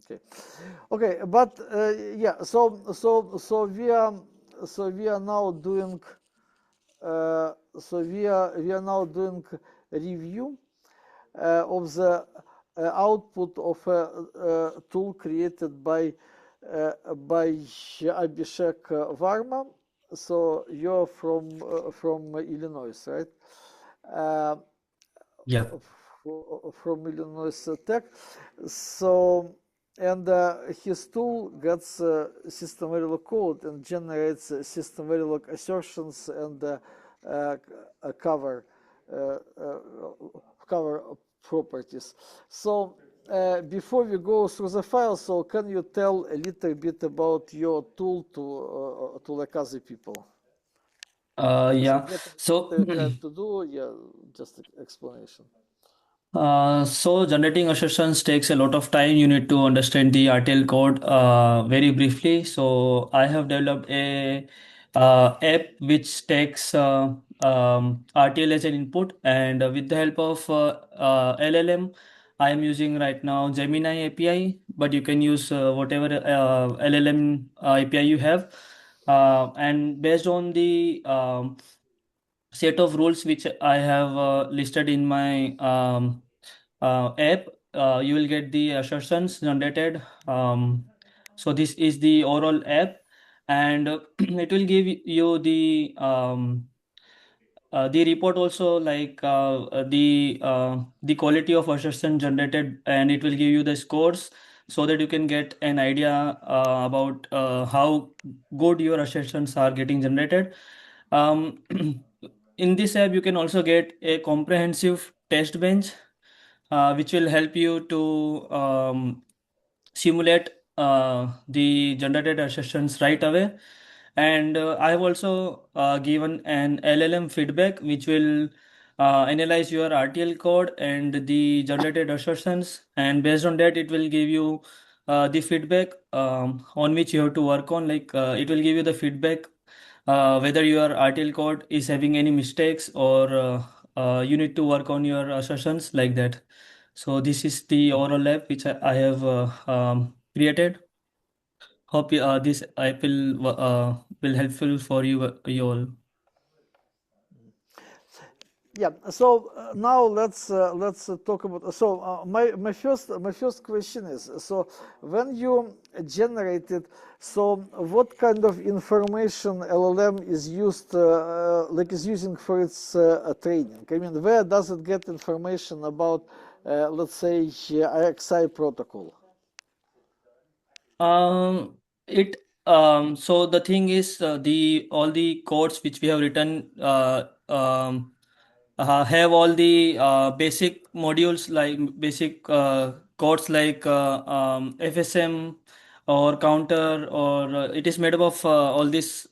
Okay, okay, but yeah. So we are now doing. So we are now doing review of the output of a tool created by Abhishek Varma. So you're from Illinois, right? Uh, Yeah. from Illinois Tech. So, and his tool gets SystemVerilog code and generates SystemVerilog assertions and cover uh, uh, cover properties. So before we go through the file, so can you tell a little bit about your tool to like other people? So Yeah. what So, are you trying to do? Yeah, just explanation. so generating assertions takes a lot of time. You need to understand the RTL code very briefly. So I have developed a app which takes RTL as an input, and with the help of LLM, I am using right now Gemini API, but you can use whatever LLM API you have. And based on the set of rules which I have listed in my app, you will get the assertions generated. So this is the overall app, and it will give you the report also, like the quality of assertion generated, and it will give you the scores so that you can get an idea about how good your assertions are getting generated. um, in this app you can also get a comprehensive test bench which will help you to simulate the generated assertions right away. And I have also given an LLM feedback which will analyze your RTL code and the generated assertions, and based on that it will give you the feedback on which you have to work on. Like it will give you the feedback whether your RTL code is having any mistakes, or you need to work on your assertions, like that. So this is the overall lab which I have created. Hope this app will helpful for you all. Yeah. So now let's talk about. So my first question is, so when you generated, so what kind of information LLM is used like is using for its training? I mean, where does it get information about, let's say, AXI protocol? It So the thing is, the all the codes which we have written have all the basic modules, like basic codes like FSM or counter, or it is made up of all these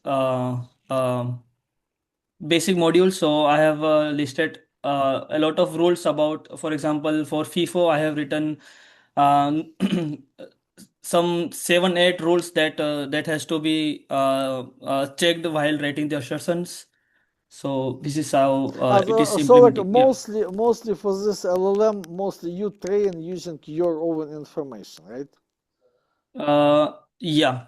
basic modules. So I have listed a lot of rules about, for example, for FIFO, I have written um, some 7 8 rules that has to be checked while writing the assertions. So this is how it is So like implementing. Yeah. mostly for this LLM, mostly you train using your own information, right? Yeah.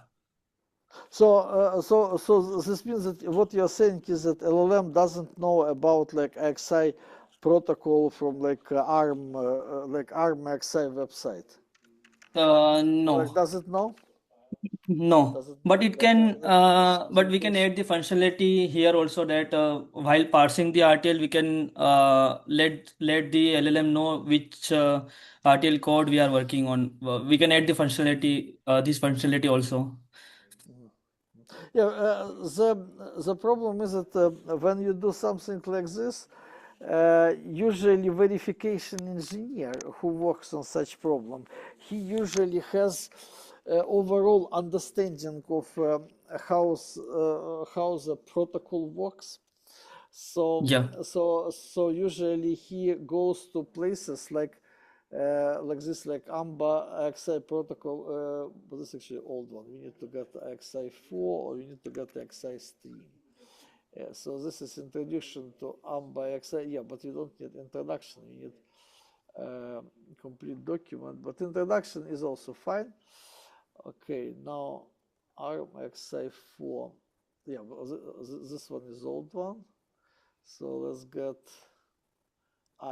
So this means that what you're saying is that LLM doesn't know about like AXI protocol from like ARM AXI website. Like, No. does it know? No, Does it but know? it can, but Then we can add the functionality here also, that while parsing the RTL, we can let the LLM know which RTL code we are working on. We can add the functionality, this functionality also. yeah. The problem is that when you do something like this, usually verification engineer who works on such problem, he usually has overall understanding of how the protocol works. So Yeah. so usually he goes to places like this, like AMBA AXI protocol, but this is actually old one. We need to get AXI 4 or we need to get AXI stream. Yeah, so this is introduction to AMBA AXI. Yeah, but you don't need introduction. You need uh, complete document, but introduction is also fine. Okay, now ARM AXI-4. Yeah, this one is old one. So let's get,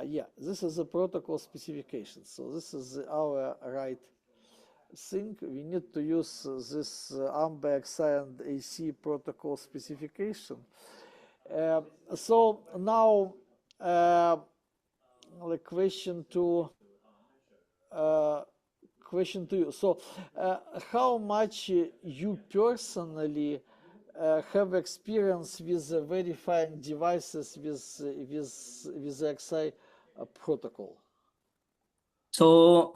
yeah, this is the protocol specification. So this is our right thing. We need to use this ARM by AXI and AC protocol specification. So now the question to you. So how much you personally have experience with verifying devices with the AXI protocol? So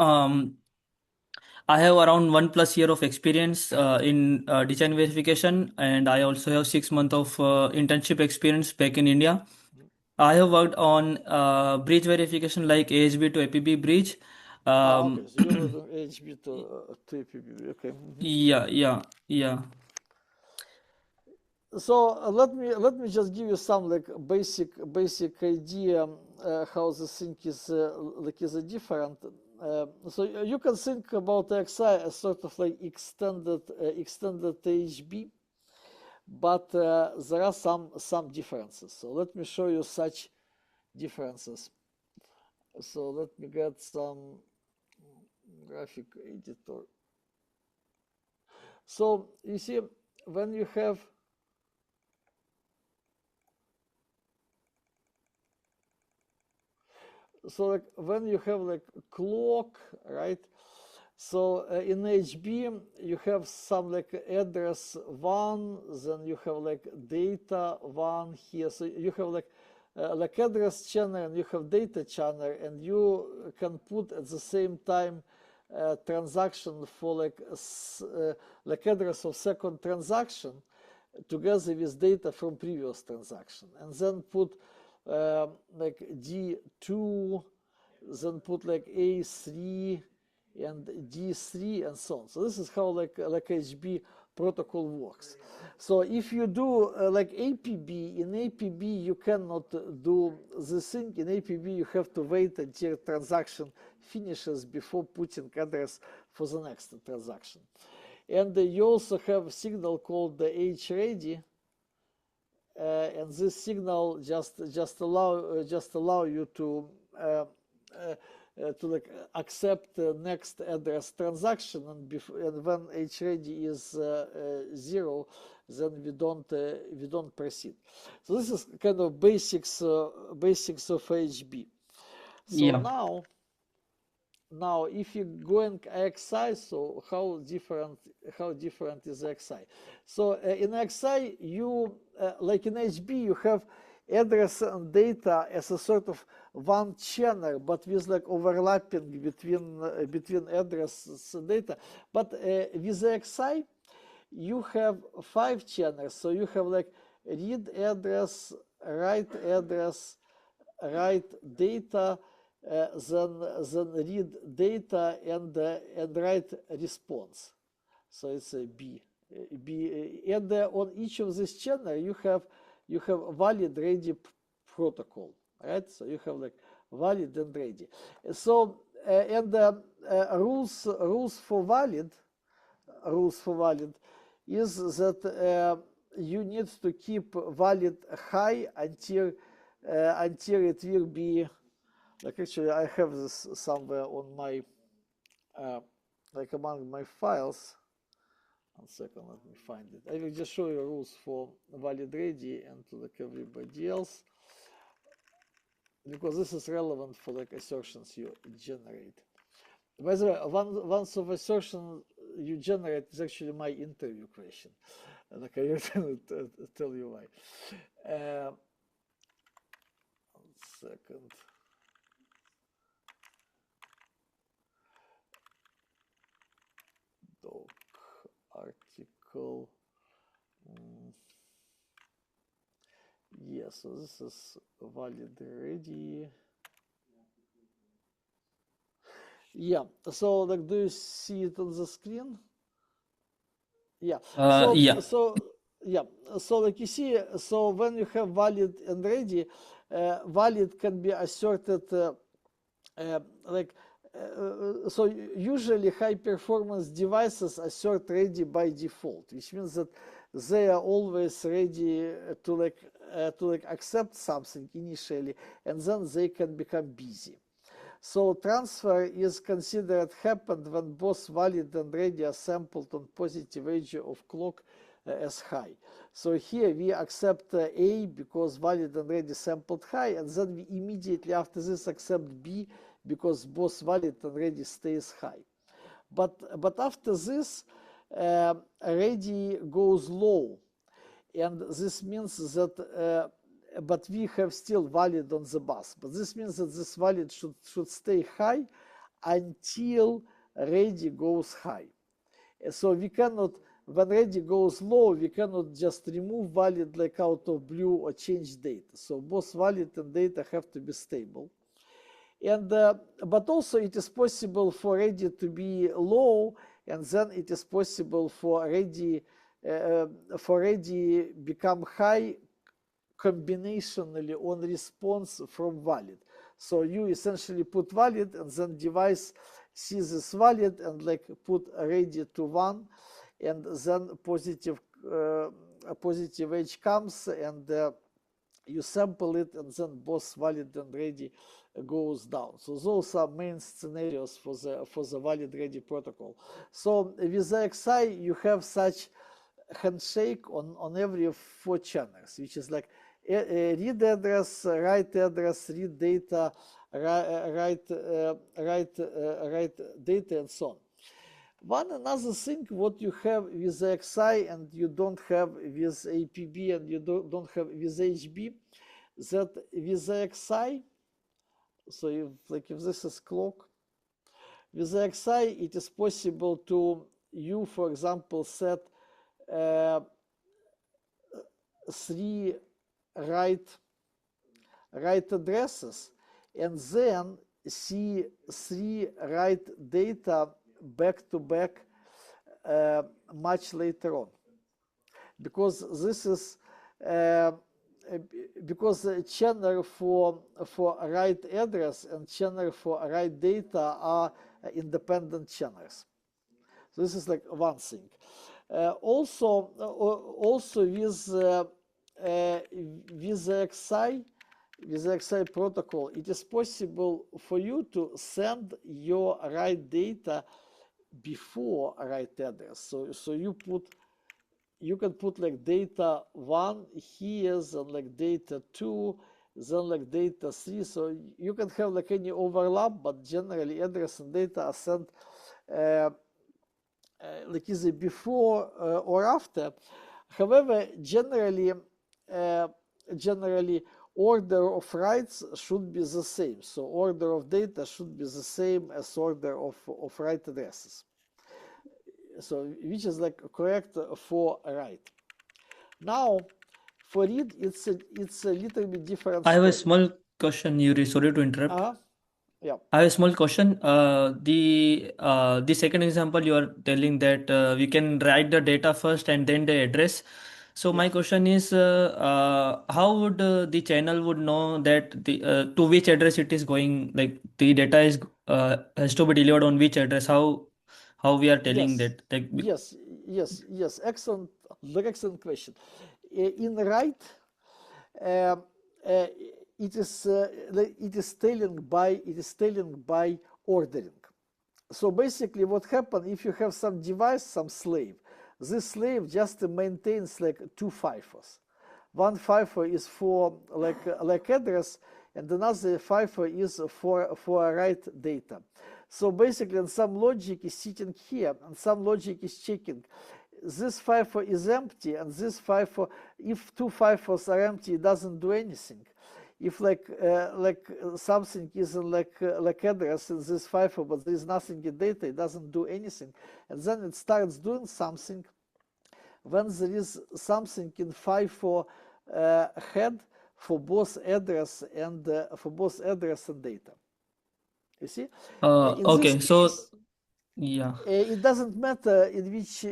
I have around 1+ year of experience in design verification, and I also have 6 months of internship experience back in India. I have worked on bridge verification like AHB to APB bridge. Okay, so you're using HB to APB. Okay. Yeah. So let me just give you some like basic idea how the thing is is different. So you can think about AXI as sort of like extended HB, but there are some differences. So let me show you such differences. So let me get some graphic editor. So you see, when you have when you have like clock, right? So in HB you have some like address 1, then you have like data 1 here. So you have like address channel and you have data channel, and you can put at the same time transaction for like address of second transaction together with data from previous transaction, and then put like D2, then put like A3 and D3 and so on. So this is how like HB protocol works. So if you do like APB, in APB you cannot do this thing. In APB you have to wait until transaction finishes before putting address for the next transaction. And you also have a signal called the H-ready, and this signal just allow you to like accept next address transaction, and when H-ready is 0, then we don't proceed. So this is kind of basics of HB. So Yeah. now if you going AXI, so how different is AXI? So in AXI you like in HB you have address and data as a sort of one channel, but with like overlapping between address and data. But with AXI you have 5 channels, so you have like read address, write data, then read data and write response. So it's a B. And on each of these channels you have valid ready protocol, right? So you have like valid and ready. So and rules for valid is that you need to keep valid high until it will be like, actually I have this somewhere on my like among my files. 1 second, let me find it. I will just show you rules for valid ready and to like everybody else, because this is relevant for like assertions you generate. By the way, one of assertion you generate is actually my interview question. Like I will tell you why. 1 second. Doc article. Yeah, so this is valid ready. Yeah, so like, do you see it on the screen? Yeah. Yeah. So like you see, so when you have valid and ready, valid can be asserted like so usually high performance devices assert ready by default, which means that they are always ready to like accept something initially, and then they can become busy. So transfer is considered happened when both valid and ready are sampled on positive edge of clock as high. So here we accept A because valid and ready sampled high, and then we immediately after this accept B because both valid and ready stays high. But after this, ready goes low, and this means that but we have still valid on the bus. But this means that this valid should stay high until ready goes high. So we cannot, when ready goes low, we cannot just remove valid like out of blue or change data. So both valid and data have to be stable. And but also it is possible for ready to be low, and then it is possible for ready become high combinationally on response from valid. So you essentially put valid, and then device sees this valid and like put ready to 1, and then positive edge comes, and you sample it, and then both valid and ready goes down. So those are main scenarios for the valid ready protocol. So with the AXI you have such handshake on every 4 channels, which is like read address, write address, read data, write data, and so on. One another thing what you have with the AXI and you don't have with APB and you don't have with HB, that with the AXI, so if this is clock, with the AXI it is possible to you, for example, set 3 write addresses, and then see 3 write data back to back much later on, because this is because the channel for write address and channel for write data are independent channels. So this is like one thing. Also with the AXI protocol, it is possible for you to send your write data before write address. So you can put like data 1 here, then like data 2, then like data 3. So you can have like any overlap, but generally address and data are sent like either before or after. However, generally order of writes should be the same. So order of data should be the same as order of write addresses. So which is like correct for write. Now for read it's a little bit different I have a story. small question, Yuri. Sorry to interrupt. Yeah. I have a small question. The second example you are telling that we can write the data first and then the address. So my Yes. question is, how would the channel would know that the to which address it is going? Like the data is has to be delivered on which address? How we are telling Yes. that? Like, Yes. Excellent. Very excellent question. In write, uh, uh, it is telling by ordering. So basically what happens if you have some device, some slave, this slave just maintains like 2 FIFOs. One FIFO is for like address, and another FIFO is for write data. So basically, and some logic is sitting here, and some logic is checking. This FIFO is empty, and this FIFO, if 2 FIFOs are empty, it doesn't do anything. If like something is in like address in this FIFO, but there is nothing in data, it doesn't do anything, and then it starts doing something when there is something in FIFO head for both address and data. You see, in this okay, so case, yeah. it doesn't matter in which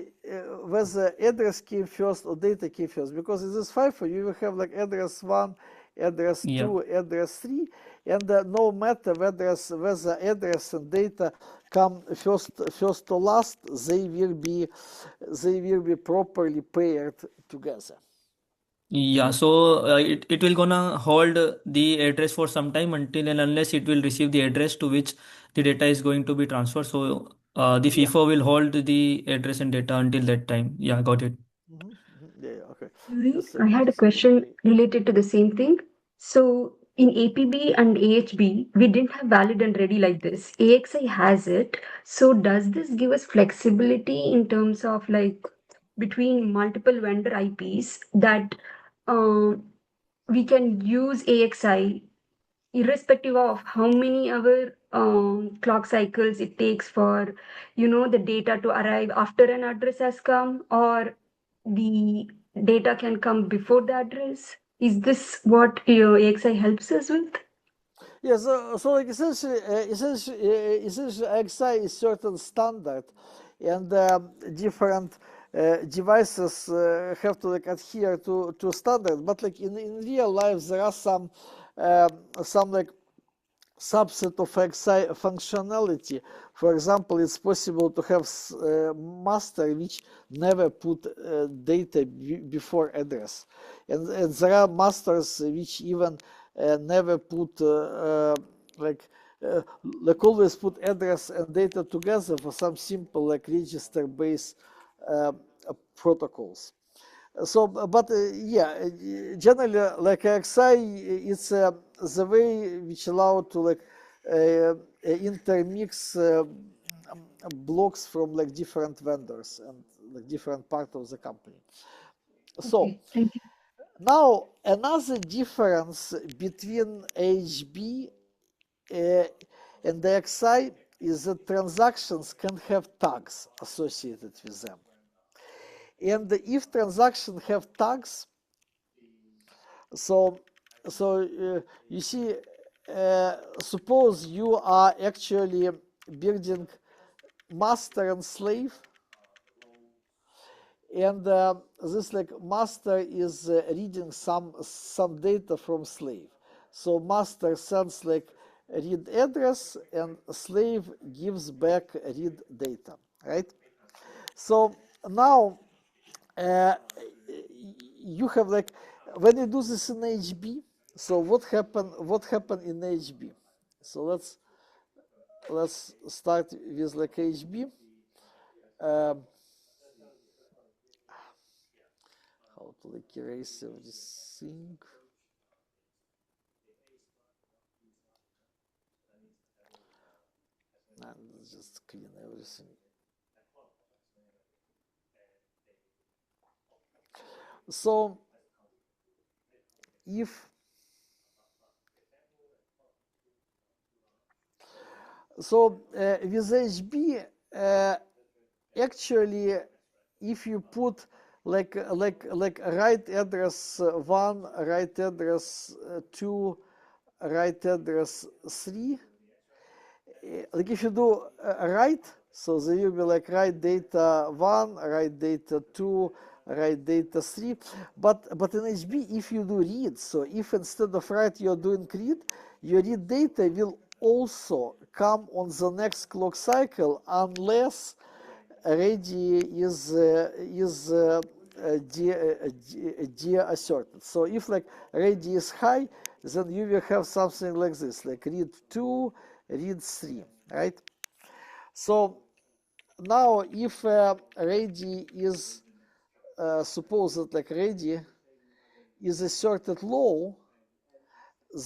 whether address came first or data came first, because in this FIFO you will have like address 1, address Yeah. 2, address 3, and no matter whether address and data come first to last, they will be properly paired together. Yeah, so it will gonna hold the address for some time until and unless it will receive the address to which the data is going to be transferred. So the Yeah. FIFO will hold the address and data until that time. Yeah, got it. Yeah, yeah, okay. Yuri, Just a I second, had a just a second. question related to the same thing. So in APB and AHB, we didn't have valid and ready like this. AXI has it. So does this give us flexibility in terms of like between multiple vendor IPs that um, we can use AXI irrespective of how many hour clock cycles it takes for the data to arrive after an address has come, or the data can come before the address? Is this what your AXI helps us with? Yeah, so like essentially XI is certain standard, and different devices have to like adhere to standard. But like in real life, there are some like subset of XI functionality. For example, it's possible to have master which never put data before address, and there are masters which even never put like always put address and data together for some simple like register based uh, protocols. So, but yeah, generally, like AXI, it's the way which allow to like intermix blocks from like different vendors and like different part of the company. So Okay, thank you. now another difference between HB uh, and the AXI is that transactions can have tags associated with them. And if transactions have tags, so you see, suppose you are actually building master and slave, and this like master is reading some data from slave. So master sends like read address, and slave gives back read data, right? So now uh, you have like when you do this in HB. So what happened in HB? So let's start with like HB. Um, how to like erase everything. And just clean everything. So if with HB, actually, if you put like right address 1, right address 2, right address 3, like if you do write, so there will be like write data 1, write data 2, write data 3. But in HB, if you do read, so if instead of write you're doing read, your read data will also come on the next clock cycle unless ready is de-asserted. So if like ready is high, then you will have something like this, like read 2, read 3, right? So now if ready is suppose that like ready is asserted low,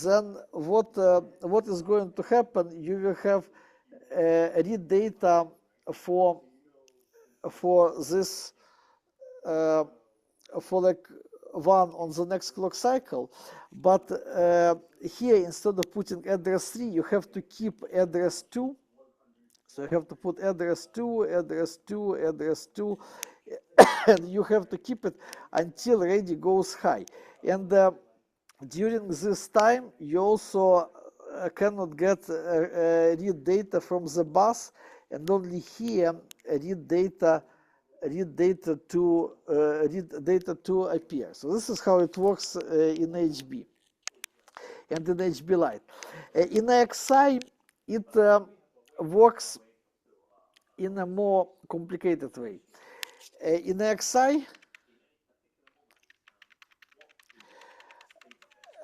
then what is going to happen? You will have read data for this for like 1 on the next clock cycle, but here instead of putting address 3, you have to keep address 2. So you have to put address 2, address 2, address 2, and you have to keep it until ready goes high. And during this time, you also cannot get read data from the bus, and only here read data to appear. So this is how it works in HB. and in HB-Lite. In AXI, it works in a more complicated way. In AXI,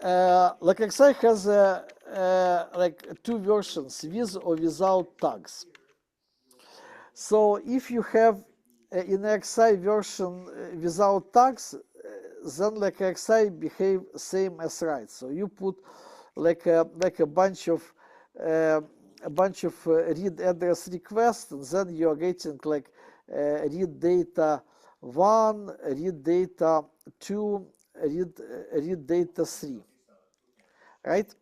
like AXI has like two versions, with or without tags. So if you have in AXI version without tags, then like AXI behave same as write. So you put like a bunch of read address requests, and then you are getting like read data 1, read data 2, read data 3, right?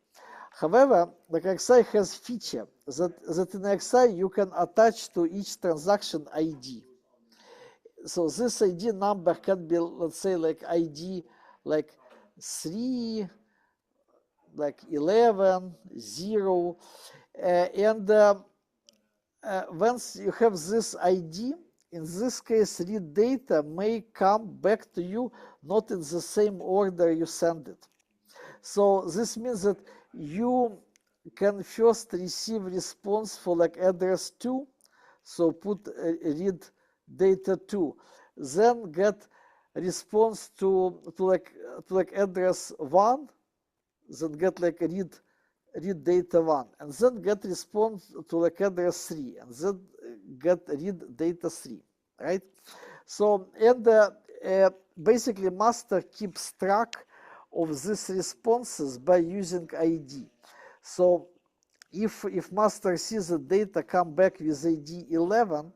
However, like AXI has feature that in AXI you can attach to each transaction ID. So this ID number can be, let's say, like ID like 3, like 11, 0. And once you have this ID, in this case, read data may come back to you not in the same order you send it. So this means that you can first receive response for like address 2, so put read data 2, then get response to like address 1, then get like read data 1, and then get response to like address 3, and then get read data 3, right? So, and basically master keeps track of these responses by using ID. So if master sees the data come back with ID 11,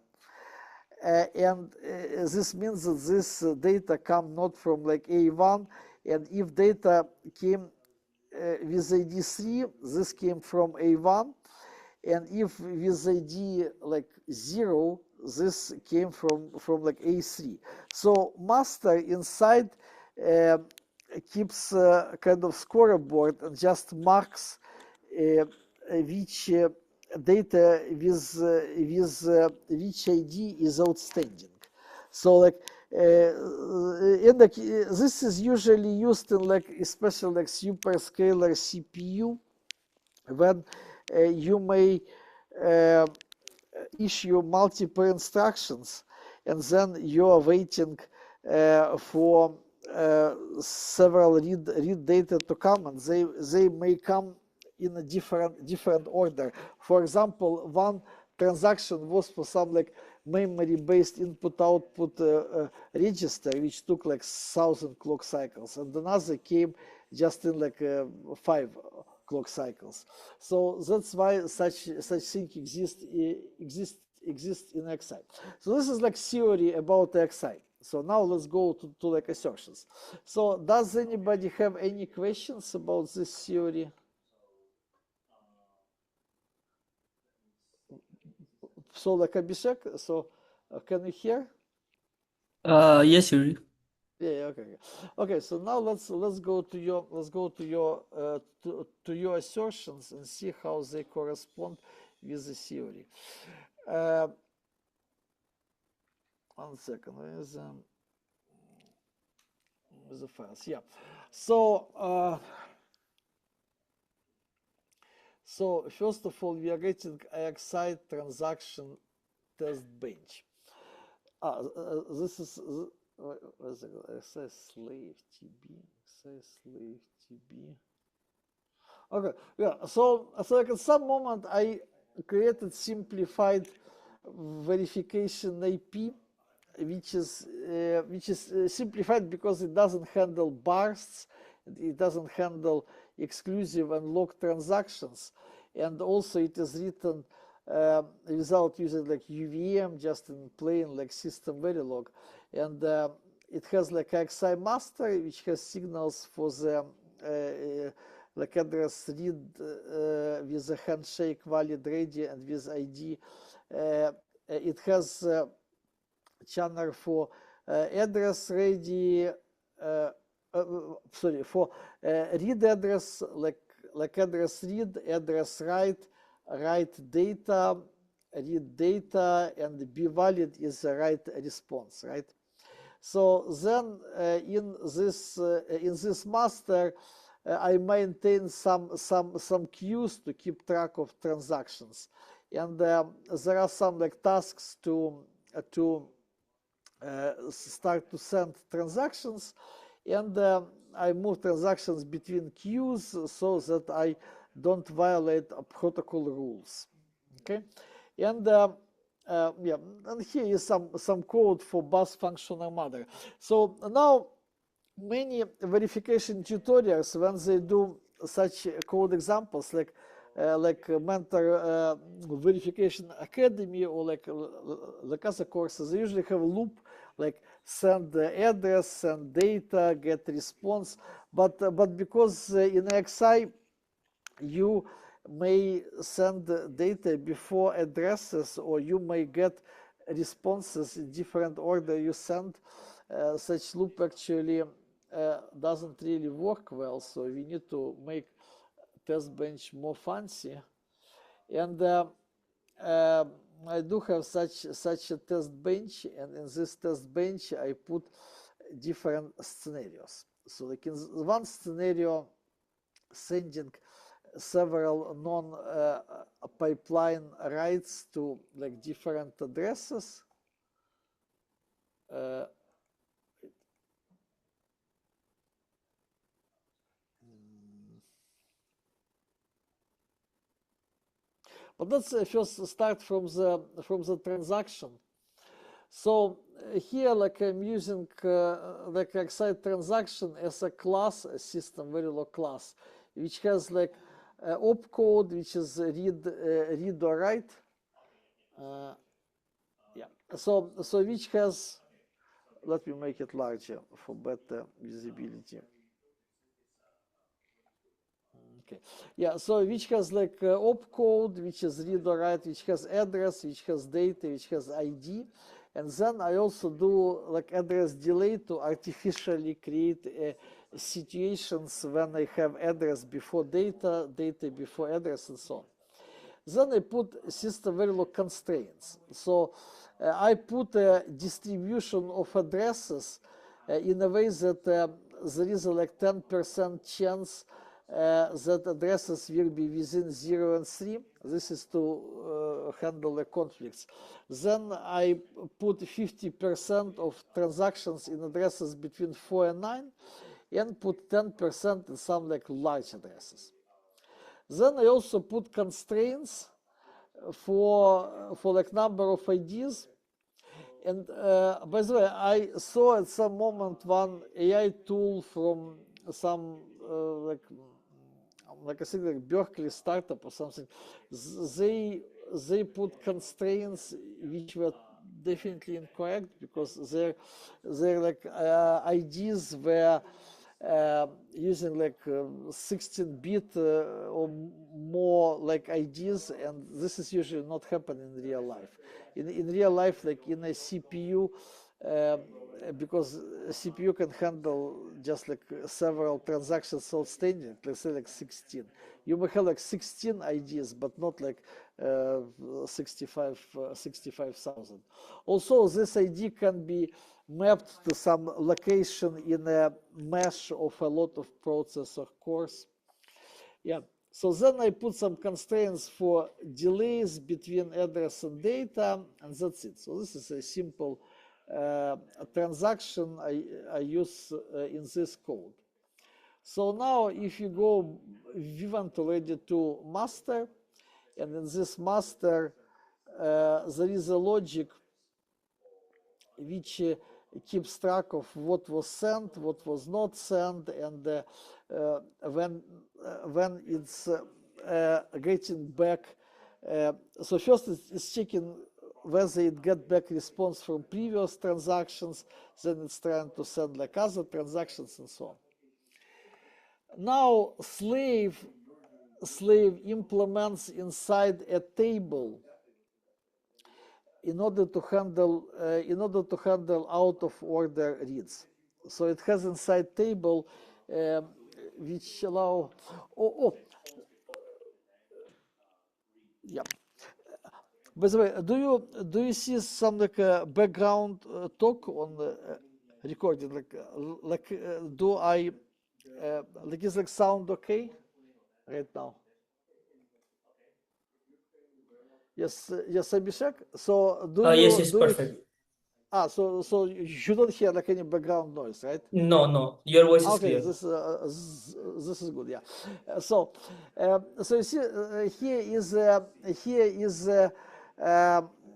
and this means that this data come not from like A1, and if data came with ID 3, this came from A1, and if with ID like 0, this came from like A3. So master inside keeps kind of scoreboard and just marks which data with which ID is outstanding. So like this is usually used in like especially like superscalar CPU, when you may issue multiple instructions, and then you are waiting for several read data to come, and they may come in a different order. For example, one transaction was for some like memory-based input-output register, which took like 1,000 clock cycles, and another came just in like 5 clock cycles. So that's why such thing exists in AXI. So this is like theory about AXI. So now let's go to like assertions. So does anybody have any questions about this theory? So like Abhishek, so can you hear? Yes, Yuri. Yeah, okay. So now let's go to your assertions and see how they correspond with the theory. 1 second, with the files. Yeah. So so first of all, we are getting AXI transaction test bench. This is AXI slave TB. AXI slave TB. Okay, yeah. So like at some moment I created simplified verification IP, which is simplified because it doesn't handle bursts, it doesn't handle exclusive and locked transactions, and also it is written without using like UVM, just in plain like SystemVerilog, and it has like AXI master, which has signals for the like address read with a handshake valid ready and with ID. It has channel for address ready, sorry, for read address, like address read, address write data, read data, and be valid is the write response, right? So then in this master, I maintain some queues to keep track of transactions, and there are some like tasks to start to send transactions, and I move transactions between queues so that I don't violate protocol rules. Okay, and yeah, and here is some code for bus functional mother. So now many verification tutorials, when they do such code examples like Mentor Verification Academy or like other courses, they usually have a loop like send the address, send data, get response. But because in AXI you may send data before addresses, or you may get responses in different order you send, such loop actually doesn't really work well. So we need to make test bench more fancy. And I do have such a test bench, and in this test bench I put different scenarios. So like in one scenario, sending several non-pipeline writes to like different addresses. But let's first start from the transaction. So here, like I'm using like AXI transaction as a class, a SystemVerilog class, which has like opcode, which is read or write. Yeah. So which has, let me make it larger for better visibility. Okay. Yeah, so which has like opcode, which is read or write, which has address, which has data, which has ID. And then I also do like address delay to artificially create situations when I have address before data, data before address, and so on. Then I put SystemVerilog constraints. So I put a distribution of addresses in a way that there is a like 10% chance that addresses will be within 0 and 3. This is to handle the conflicts. Then I put 50% of transactions in addresses between 4 and 9, and put 10% in some like large addresses. Then I also put constraints for like number of IDs. And by the way, I saw at some moment one AI tool from some like I think like Berkeley startup or something. They put constraints which were definitely incorrect, because their like IDs were using like 16-bit or more like IDs, and this is usually not happening in real life. In real life, like in a CPU, because a CPU can handle just like several transactions outstanding, let's say like 16. You may have like 16 IDs, but not like 65,000. Also, this ID can be mapped to some location in a mesh of a lot of processor cores. Yeah. So then I put some constraints for delays between address and data, and that's it. So this is a simple transaction I use in this code. So now if you go, we went already to master, and in this master there is a logic which keeps track of what was sent, what was not sent, and when it's getting back. So first it's checking whether it get back response from previous transactions, then it's trying to send like other transactions and so on. Now slave implements inside a table in order to handle out of order reads. So it has inside table which allow yeah. By the way, do you see some like background talk on the recording? Do I Like is like sound okay right now? Yes, yes, Abhishek. So Yes, yes, do you perfect. so you don't hear like any background noise, right? No, no, your voice is Okay, clear. this is good. Yeah. So you see, here is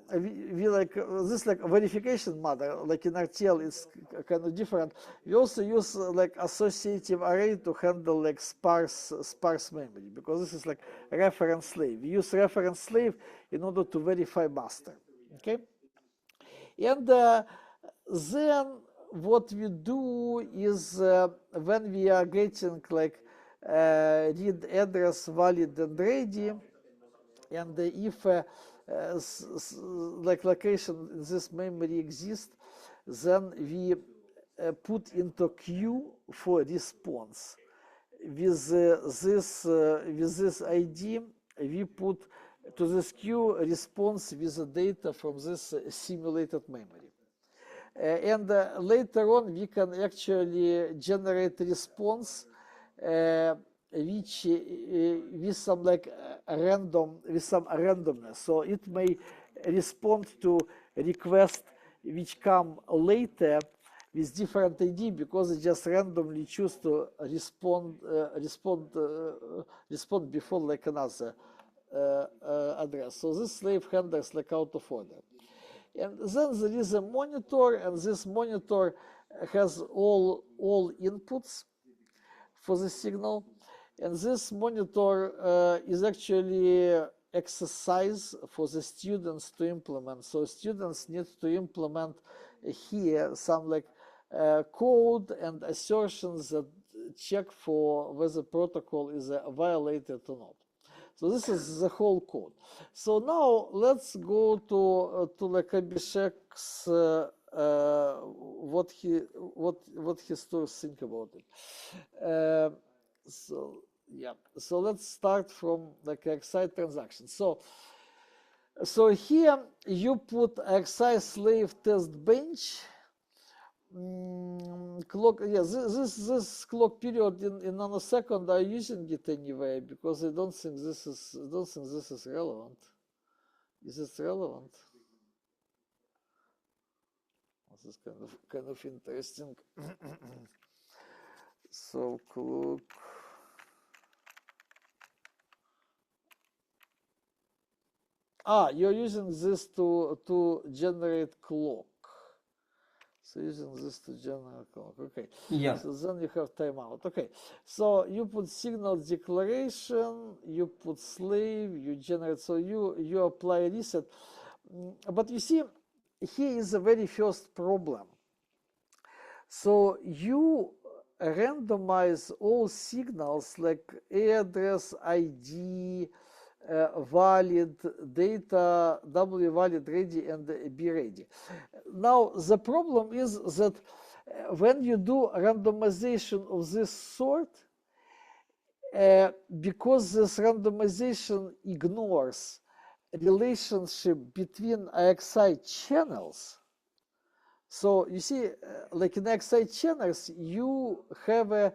we like this like verification mother. Like in RTL, it's kind of different. We also use like associative array to handle like sparse memory, because this is like reference slave. We use reference slave in order to verify master. Okay. And then what we do is when we are getting like read address valid and ready, and if like location in this memory exists, then we put into queue for response. With this ID, we put to this queue response with the data from this simulated memory. And later on, we can actually generate response which with some like with some randomness. So it may respond to requests which come later with different ID, because it just randomly choose to respond before like another address. So this slave handles like out of order. And then there is a monitor, and this monitor has all inputs for the signal. And this monitor is actually exercise for the students to implement. So students need to implement here some like code and assertions that check for whether protocol is violated or not. So this is the whole code. So now let's go to like Abhishek's what his students think about it. So yeah, so let's start from like AXI transaction. So here you put AXI slave test bench. Clock, yeah, this clock period in nanosecond are using it anyway, because I don't think this is relevant. Is it relevant? This is kind of interesting. So clock. You're using this to generate clock. So using this to generate clock. Okay. Yeah. So then you have timeout. Okay. So you put signal declaration, you put slave, you generate. So you apply reset. But you see, here is the very first problem. So you randomize all signals like address, ID, valid, data, W valid ready, and B ready. Now, the problem is that when you do randomization of this sort, because this randomization ignores relationship between AXI channels, so you see, like in AXI channels, you have a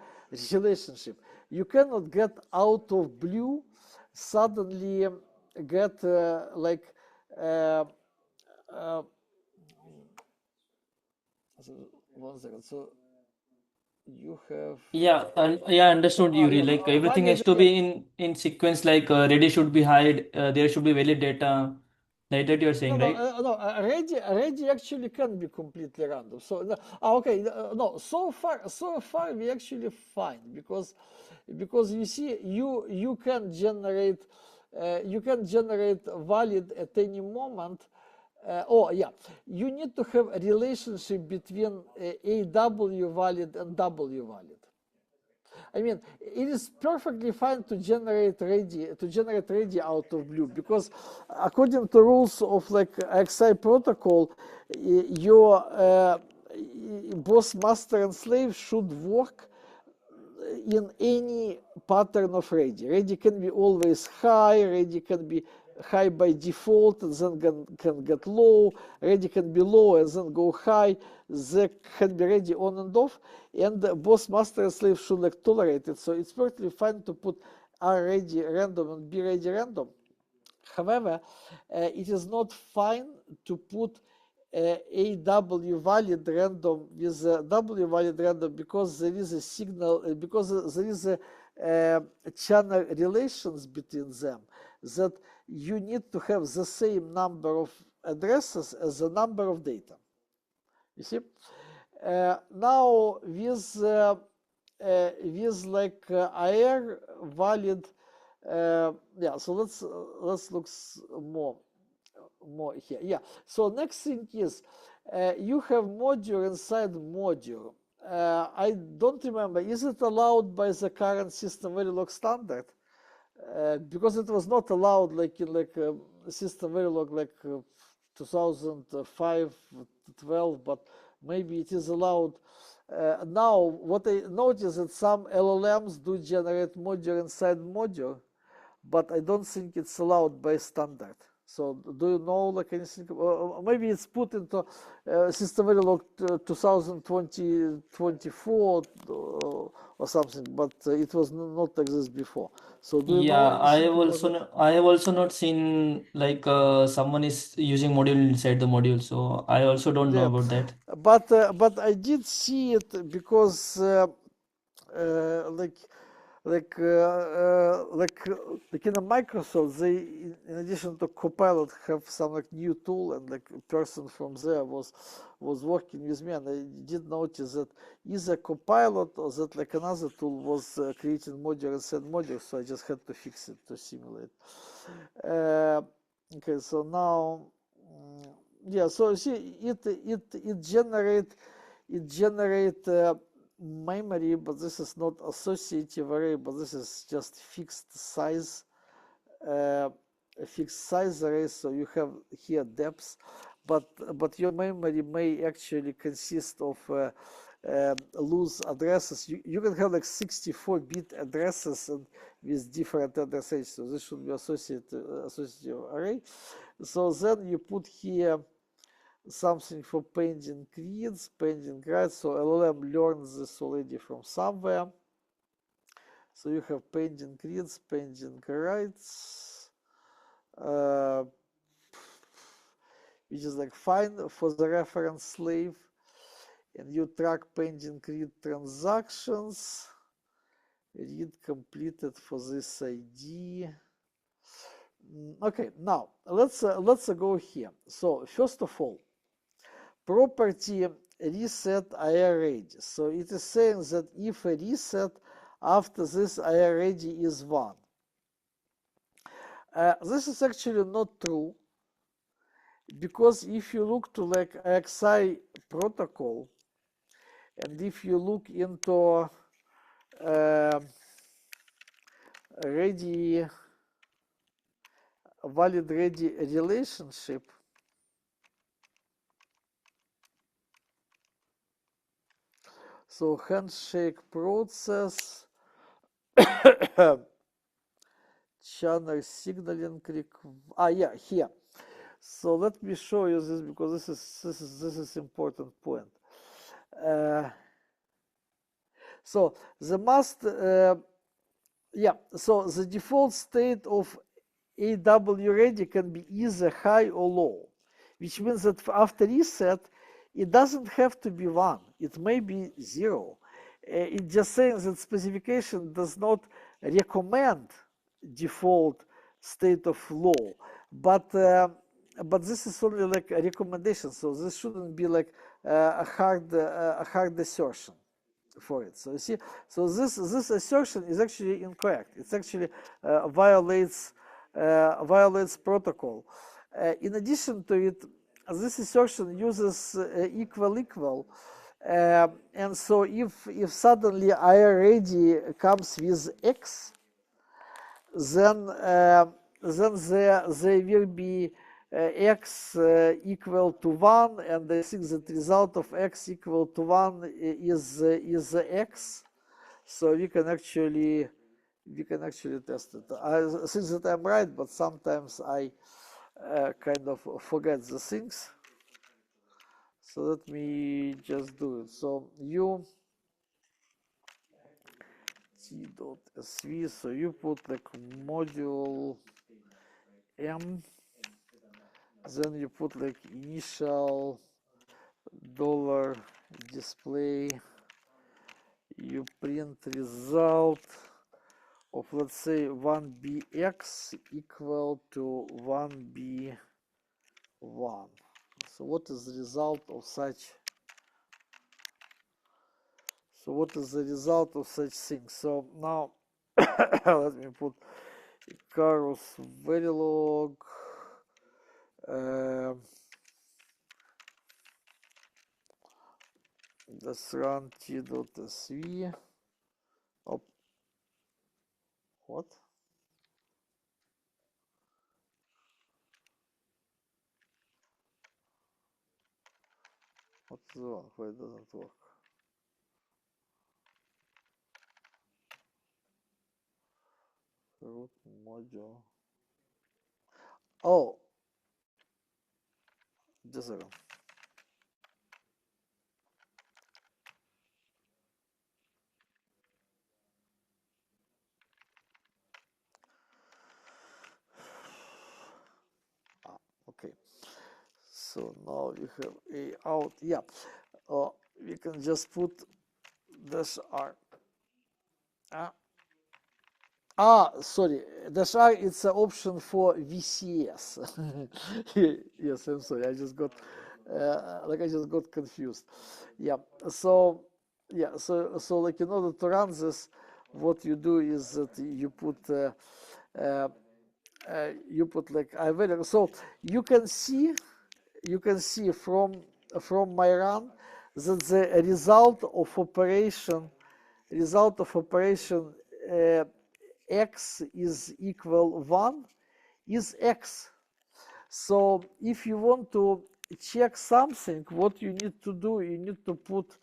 relationship. You cannot get out of blue suddenly get like one second. So you have Yeah, and yeah, understood, Yuri. yeah, Like everything has valid, to yeah. be in sequence. Like ready should be hide. There should be valid data. Like that you're saying, right? Ready actually can be completely random. So okay, no. So far we actually fine, because you see you can generate valid at any moment. You need to have a relationship between AW valid and W valid. I mean, it is perfectly fine to generate ready out of blue, because according to rules of like AXI protocol, your both master and slave should work in any pattern of ready. Ready can be always high, ready can be high by default and then can get low, ready can be low and then go high, they can be ready on and off, and both master and slave should like tolerate it. So it's perfectly fine to put R ready random and B ready random. However, it is not fine to put a W valid random with a W valid random because there is a signal, because there is a channel relations between them, that you need to have the same number of addresses as the number of data. You see? Now with like IR valid, yeah. So let's look more here. Yeah. So next thing is you have module inside module. I don't remember. Is it allowed by the current SystemVerilog standard? Because it was not allowed like in like SystemVerilog like 2005, 12, but maybe it is allowed. Now, what I notice that some LLMs do generate module inside module, but I don't think it's allowed by standard. So do you know like anything? Maybe it's put into SystemVerilog 2024 or something, but it was not like this before. So do you know Yeah, anything about it? I have also not seen like someone is using module inside the module, so I also don't know Yeah, about that. but I did see it because like like in a Microsoft, they in addition to Copilot have some like new tool, and like a person from there was working with me, and I did notice that either Copilot or that like another tool was creating module and send module, so I just had to fix it to simulate. Okay, so now yeah, so see it generate memory, but this is not associative array, but this is just fixed size array. So you have here depths, but your memory may actually consist of loose addresses. You can have like 64-bit addresses and with different addresses. So this should be associative array. So then you put here something for pending reads, pending writes. So LLM learns this already from somewhere. So you have pending reads, pending writes, which is like fine for the reference slave. And you track pending read transactions. Read completed for this ID. Okay, now let's go here. So first of all, property reset IR ready. So it is saying that if a reset after this IR ready is 1. This is actually not true, because if you look to like AXI protocol, and if you look into ready valid ready relationship, so handshake process, channel signaling yeah, here. So let me show you this, because this is important point. So the must yeah, so the default state of AW ready can be either high or low, which means that after reset it doesn't have to be 1, it may be 0. It's just saying that specification does not recommend default state of low, but this is only like a recommendation, so this shouldn't be like a hard assertion for it. So you see, so this assertion is actually incorrect. It's actually violates protocol. In addition to it, this assertion uses equal, and so if suddenly IR ready comes with X, then there will be X equal to 1, and I think that the result of X equal to 1 is X. So we can actually we can actually test it. I think that I'm right, but sometimes I kind of forget the things. So let me just do it. So you t.sv, so you put like module m, then you put like initial dollar display, you print result of, let's say, 1bx equal to 1b1. So what is the result of such? So what is the result of such things? So now let me put Carus Verilog. Let's run t.sv. Op. What? What's wrong? Why it doesn't work? Root module. Oh, just a second. Okay. So now we have a out. Yeah. We can just put dash r. Sorry, dash r. It's an option for VCS. Yes, I'm sorry. I just got I just got confused. Yeah. So yeah. So like in order to run this, what you do is that you put like I value. So you can see from my run that the result of operation x is equal 1 is x. So if you want to check something, what you need to do, you need to put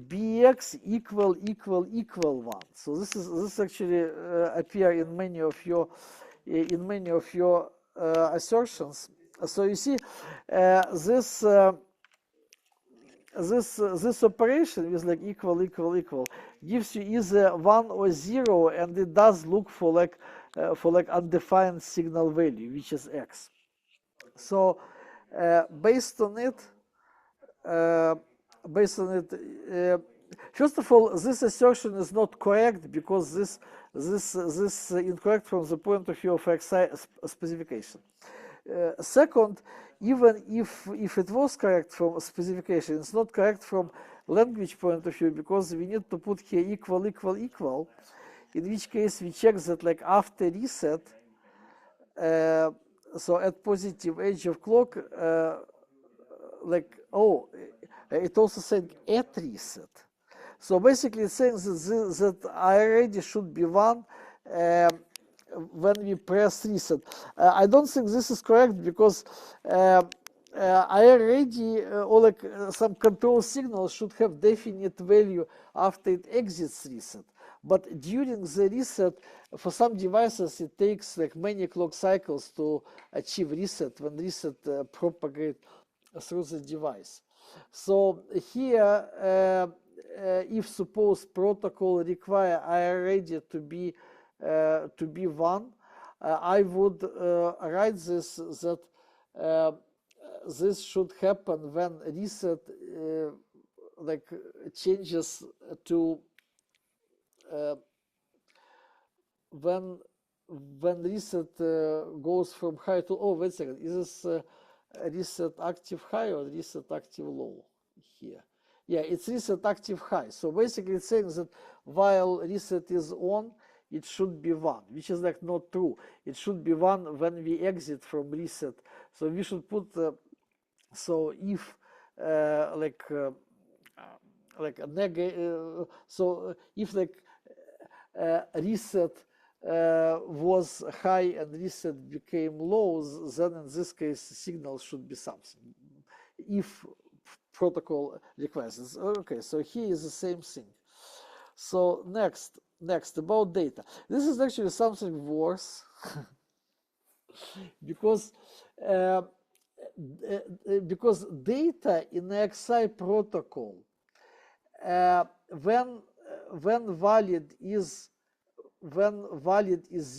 bx equal 1. So this actually appear in many of your assertions. So you see this operation with like equal gives you either 1 or 0, and it does look for like undefined signal value, which is x. So based on it, first of all, this assertion is not correct because this incorrect from the point of view of AXI specification. Second, even if it was correct from specification, it's not correct from language point of view, because we need to put here equal, in which case we check that like after reset, so at positive edge of clock, it also said at reset. So basically it's saying that I already should be 1 when we press reset. I don't think this is correct, because I already, or like some control signal should have definite value after it exits reset. But during the reset, for some devices, it takes like many clock cycles to achieve reset when reset propagate through the device. So here, if suppose protocol require I already to be 1, I would write this that this should happen when reset like changes to when reset goes from high to wait a second, is this reset active high or reset active low here? Yeah, it's reset active high. So basically it's saying that while reset is on, it should be 1, which is like not true. It should be 1 when we exit from reset. So we should put so if like a negative, so if like reset was high and reset became low, then in this case signal should be something. If protocol requests. Okay, so here is the same thing. So next about data. This is actually something worse because uh, because data in the AXI protocol uh, when valid is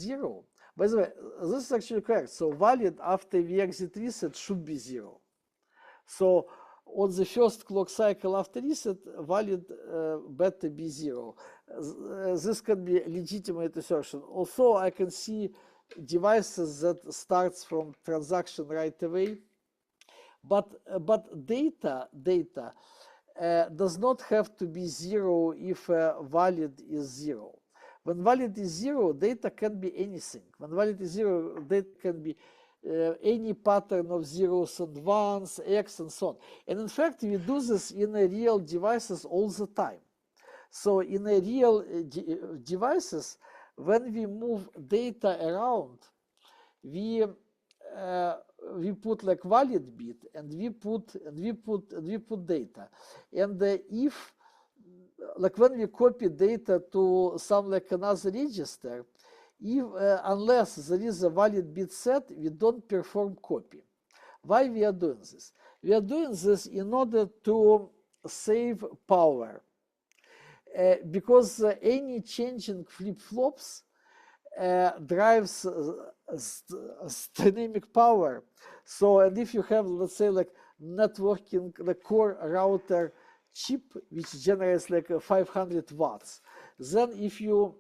zero. By the way, this is actually correct. So valid after the exit reset should be zero. So on the first clock cycle after reset, valid better be zero. This can be a legitimate assertion. Also, I can see devices that starts from transaction right away, but data does not have to be zero if valid is zero. When valid is zero, data can be anything. When valid is zero, data can be any pattern of zeros and ones, X, and so on. And in fact, we do this in real devices all the time. So in real devices, when we move data around, we put like valid bit, and we put data. And if like when we copy data to some like another register, if unless there is a valid bit set, we don't perform copy. Why we are doing this? We are doing this in order to save power, because any change in flip-flops drives dynamic power. So, and if you have, let's say, like networking, the core router chip, which generates like 500 watts, then if you,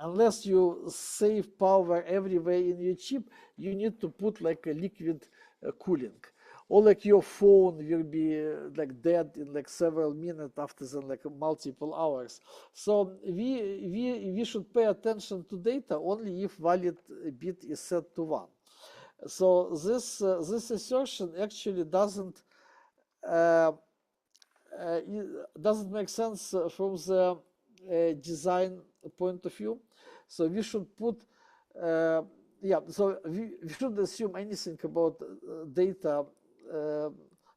unless you save power everywhere in your chip, you need to put like a liquid cooling. Or like your phone will be like dead in like several minutes after then like multiple hours. So we should pay attention to data only if valid bit is set to 1. So this assertion actually doesn't make sense from the design point of view. So we should put yeah, so we shouldn't assume anything about data,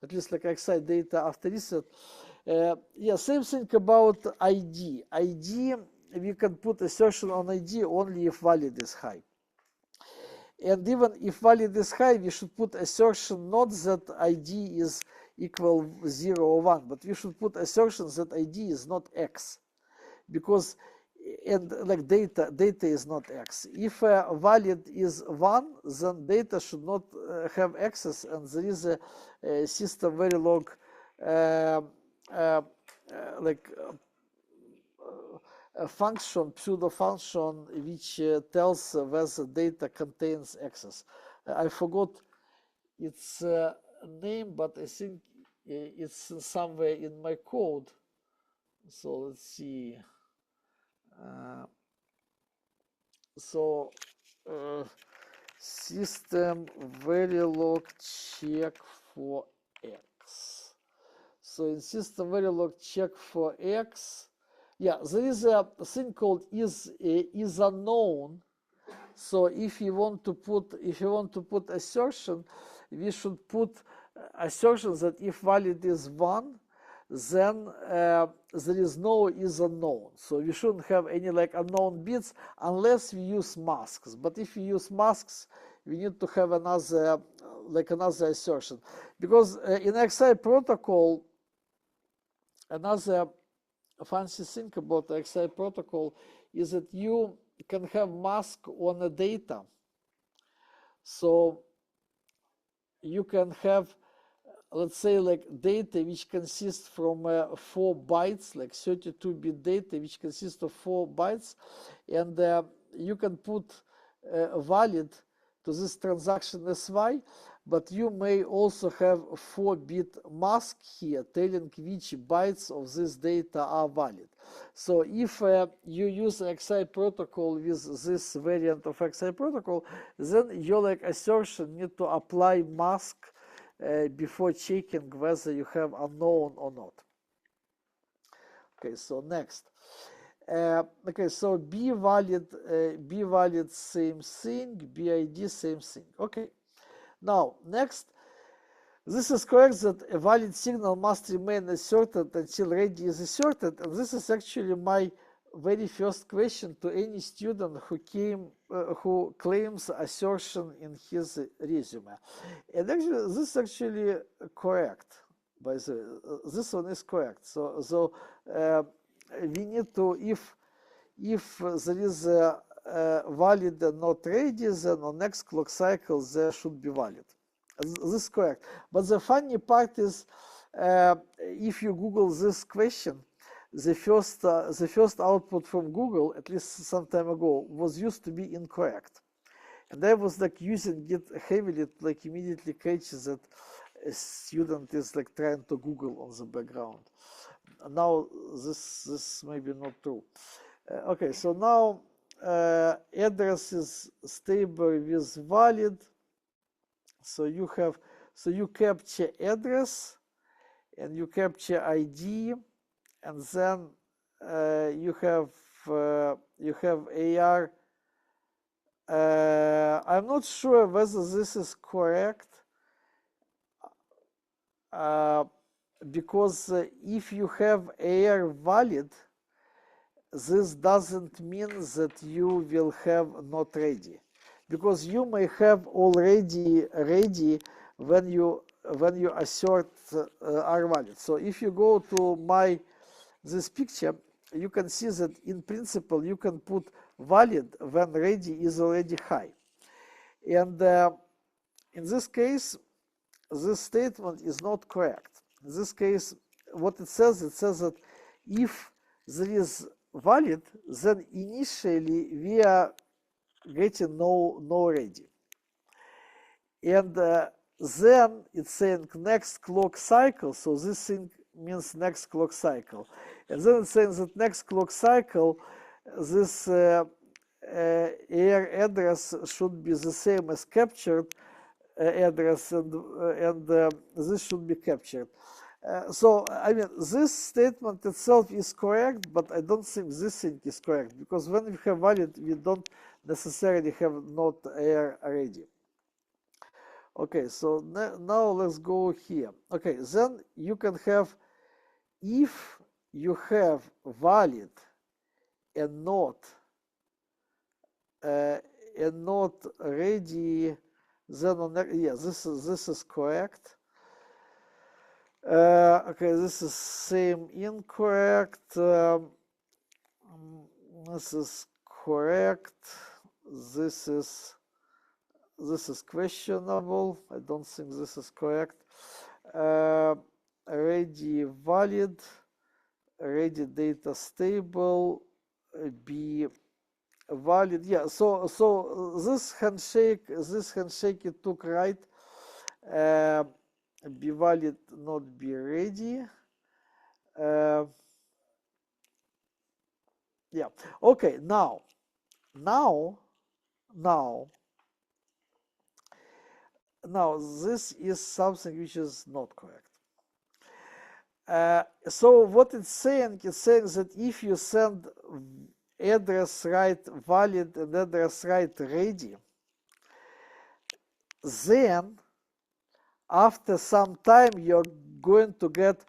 at least like AXI data after reset. Yeah, same thing about ID. ID, we can put assertion on ID only if valid is high. And even if valid is high, we should put assertion not that ID is equal 0 or 1, but we should put assertion that ID is not X. Because and like data is not X. If valid is 1, then data should not have access, and there is a SystemVerilog like a function, pseudo function, which tells whether data contains access. I forgot its name, but I think it's somewhere in my code. So let's see. So SystemVerilog check for X. So in SystemVerilog check for X, yeah, there is a thing called is unknown. So if you want to put assertion, we should put assertion that if valid is 1, then there is no is unknown. So we shouldn't have any like unknown bits unless we use masks. But if we use masks, we need to have another assertion, because in AXI protocol, another fancy thing about the AXI protocol is that you can have mask on the data. So you can have, let's say, like data which consists from 4 bytes, like 32-bit data which consists of 4 bytes, and you can put valid to this transaction SY, but you may also have 4-bit mask here telling which bytes of this data are valid. So if you use AXI protocol with this variant of AXI protocol, then your like assertion need to apply mask before checking whether you have unknown or not. Okay, so next. Okay, so B valid same thing, BID same thing. Okay, now next, This is correct that a valid signal must remain asserted until ready is asserted, and this is actually my very first question to any student who claims assertion in his resume. And actually, this is actually correct. By the this one is correct. So we need to, if there is a valid and not ready, then on next clock cycle there should be valid. This is correct. But the funny part is, if you Google this question, the first output from Google, at least some time ago, was used to be incorrect. And I was like using it heavily, it like immediately catches that a student is like trying to Google on the background. Now this may be not true. Okay, so now address is stable with valid. So you capture address and you capture ID, and then you have AR. I'm not sure whether this is correct, because if you have AR valid, this doesn't mean that you will have not ready, because you may have already ready when you assert are valid. So if you go to this picture, you can see that in principle you can put valid when ready is already high. And in this case, this statement is not correct. In this case, what it says that if there is valid, then initially we are getting no ready. And then it's saying next clock cycle, so this thing means next clock cycle. And then it's saying that next clock cycle, this AR address should be the same as captured address, and this should be captured. So, I mean, this statement itself is correct, but I don't think this thing is correct, because when we have valid, we don't necessarily have not AR ready. Okay, so now let's go here. Okay, then you can have, if you have valid and not ready, then on this is correct. Okay, this is same incorrect. This is correct. This is questionable. I don't think this is correct. Ready valid, ready data stable, be valid. Yeah. So this handshake it took right. Be valid, not be ready. Yeah. Okay. Now this is something which is not correct. So what it's saying that if you send address right valid and address right ready, then after some time you're going to get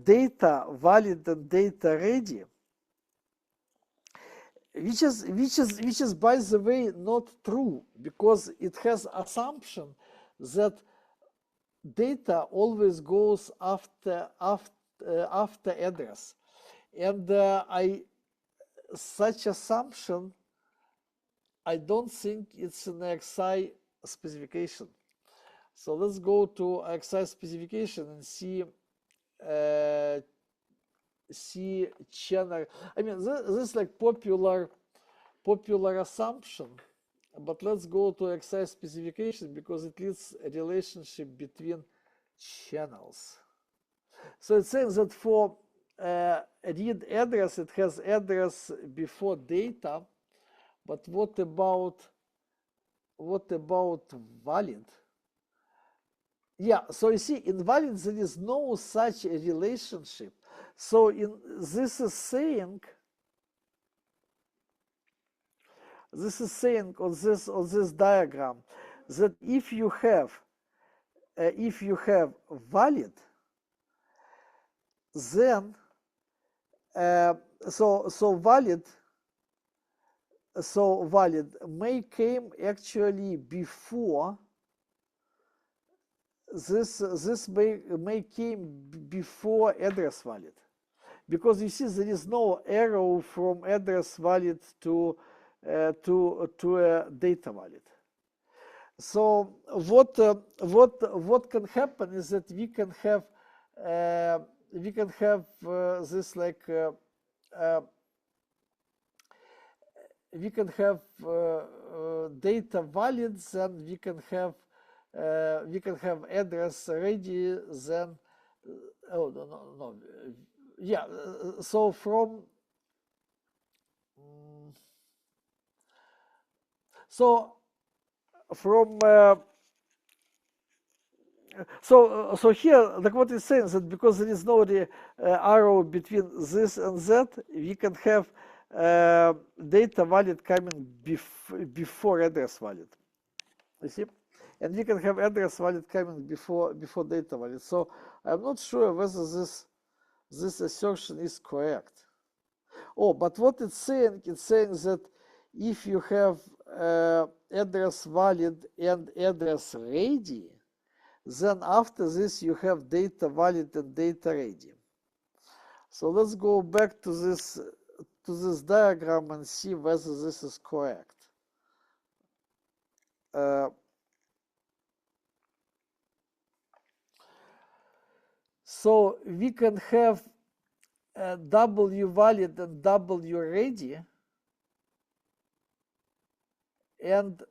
data valid and data ready, which is by the way not true, because it has assumption that data always goes after address, and such assumption I don't think it's an AXI specification. So let's go to AXI specification and see channel. I mean, this is like popular assumption, but let's go to AXI specification because it leads a relationship between channels. So it says that for read address, it has address before data, but what about valid? Yeah, so you see, in valid there is no such a relationship. So this is saying on this diagram that if you have if you have valid, then so valid may came actually before this may came before address valid, because you see there is no arrow from address valid to data valid. So what can happen is that we can have this like we can have data valid, then we can have address ready, then oh no yeah, so from so here like what it's saying is that because there is no arrow between this and that, we can have data valid coming before address valid, you see, and we can have address valid coming before data valid. So I'm not sure whether this assertion is correct. Oh, but what it's saying that if you have address valid and address ready, then after this you have data valid and data ready. So let's go back to this diagram and see whether this is correct. So we can have W valid and W ready, and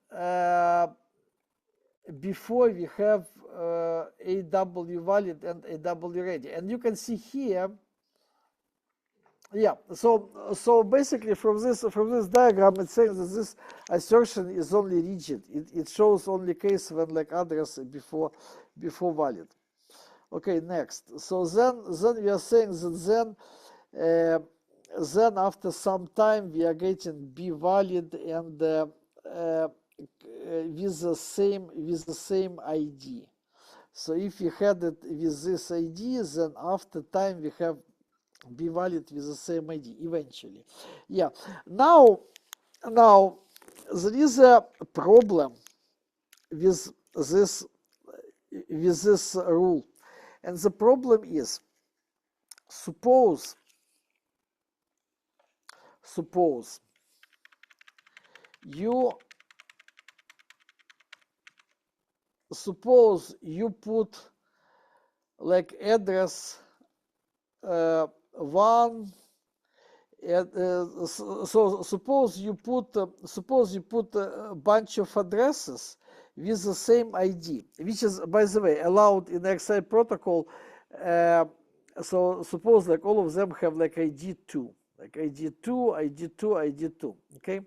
before we have AW valid and AW ready. And you can see here, yeah, so basically from this diagram it's saying that this assertion is only rigid. It shows only case when like address before valid. Okay, next. So then we are saying that then after some time we are getting B valid and with the same ID. So if you had it with this ID, then after time we have B valid with the same ID eventually. Yeah. Now there is a problem with this rule, and the problem is, suppose you put like address 1, so suppose you put a bunch of addresses with the same ID, which is, by the way, allowed in AXI protocol. So suppose like all of them have like ID 2, like ID 2, ID 2, ID 2, okay?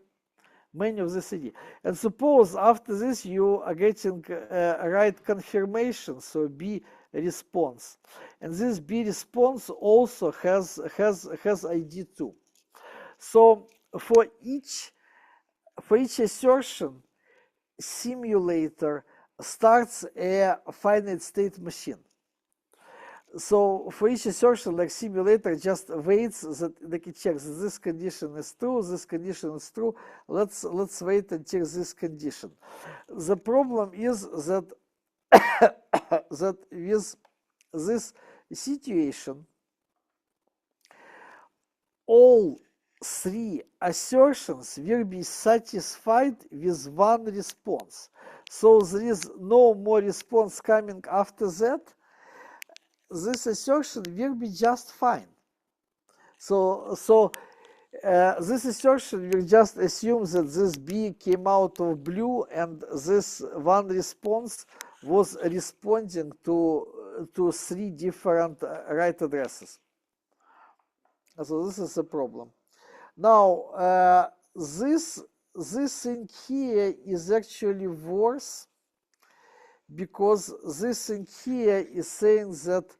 Many of this ID. And suppose after this you are getting a right confirmation, so B response. And this B response also has ID 2. So for each assertion, simulator starts a finite state machine. So for each assertion, like simulator just waits that like it checks this condition is true, this condition is true. Let's wait until this condition. The problem is that that with this situation, all 3 assertions will be satisfied with one response. So there is no more response coming after that. This assertion will be just fine. So this assertion will just assume that this B came out of blue and this one response was responding to 3 different right addresses. So this is a problem. Now this thing here is actually worse, because this thing here is saying that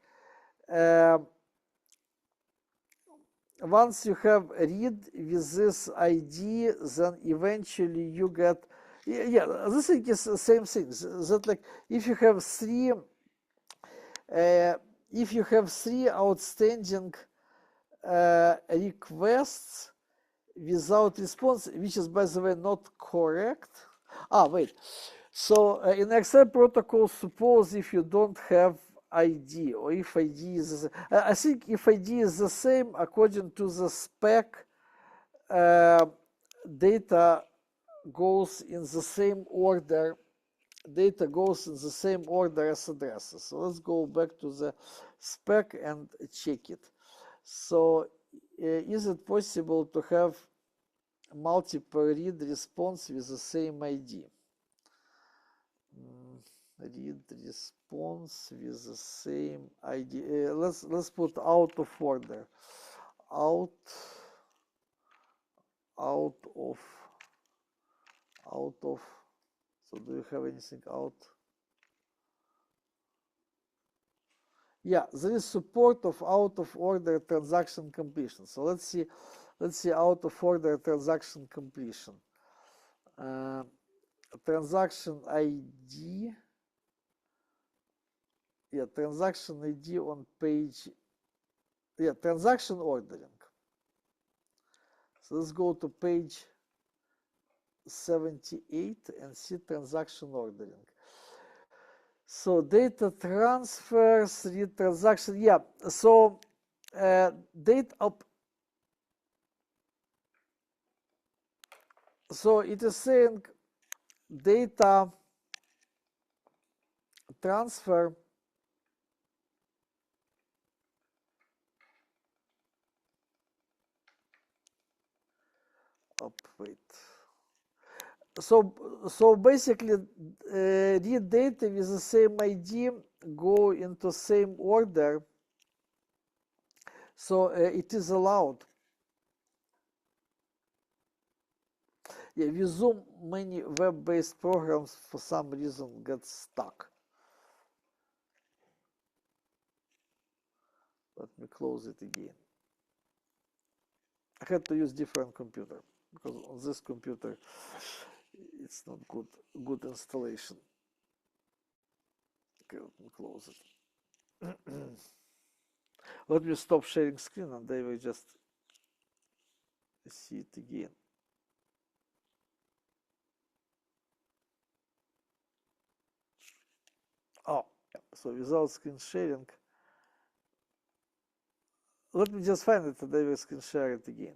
once you have read with this ID, then eventually you get Yeah, the thing is the same thing. That like if you have three outstanding requests without response, which is by the way not correct. Wait. So in XI protocol, suppose if you don't have ID, or if ID is, I think if ID is the same according to the spec, data goes in the same order. Data goes in the same order as addresses. So let's go back to the spec and check it. So is it possible to have multiple read response with the same ID? Read response with the same ID. Let's put out of order. Out of. So do you have anything out? Yeah, there is support of out of order transaction completion. So let's see out of order transaction completion. Transaction ID. Yeah, transaction ID on page. Yeah, transaction ordering. So let's go to page 78 and see transaction ordering. So data transfers, read transaction. Yeah, so date up. So it is saying data transfer wait. So basically read data with the same ID go into same order. So it is allowed. Yeah, with Zoom many web-based programs for some reason get stuck. Let me close it again. I had to use different computer because on this computer it's not good installation. Okay, let me close it. Let me stop sharing screen and they will just see it again. So without screen sharing, let me just find it and I will screen share it again.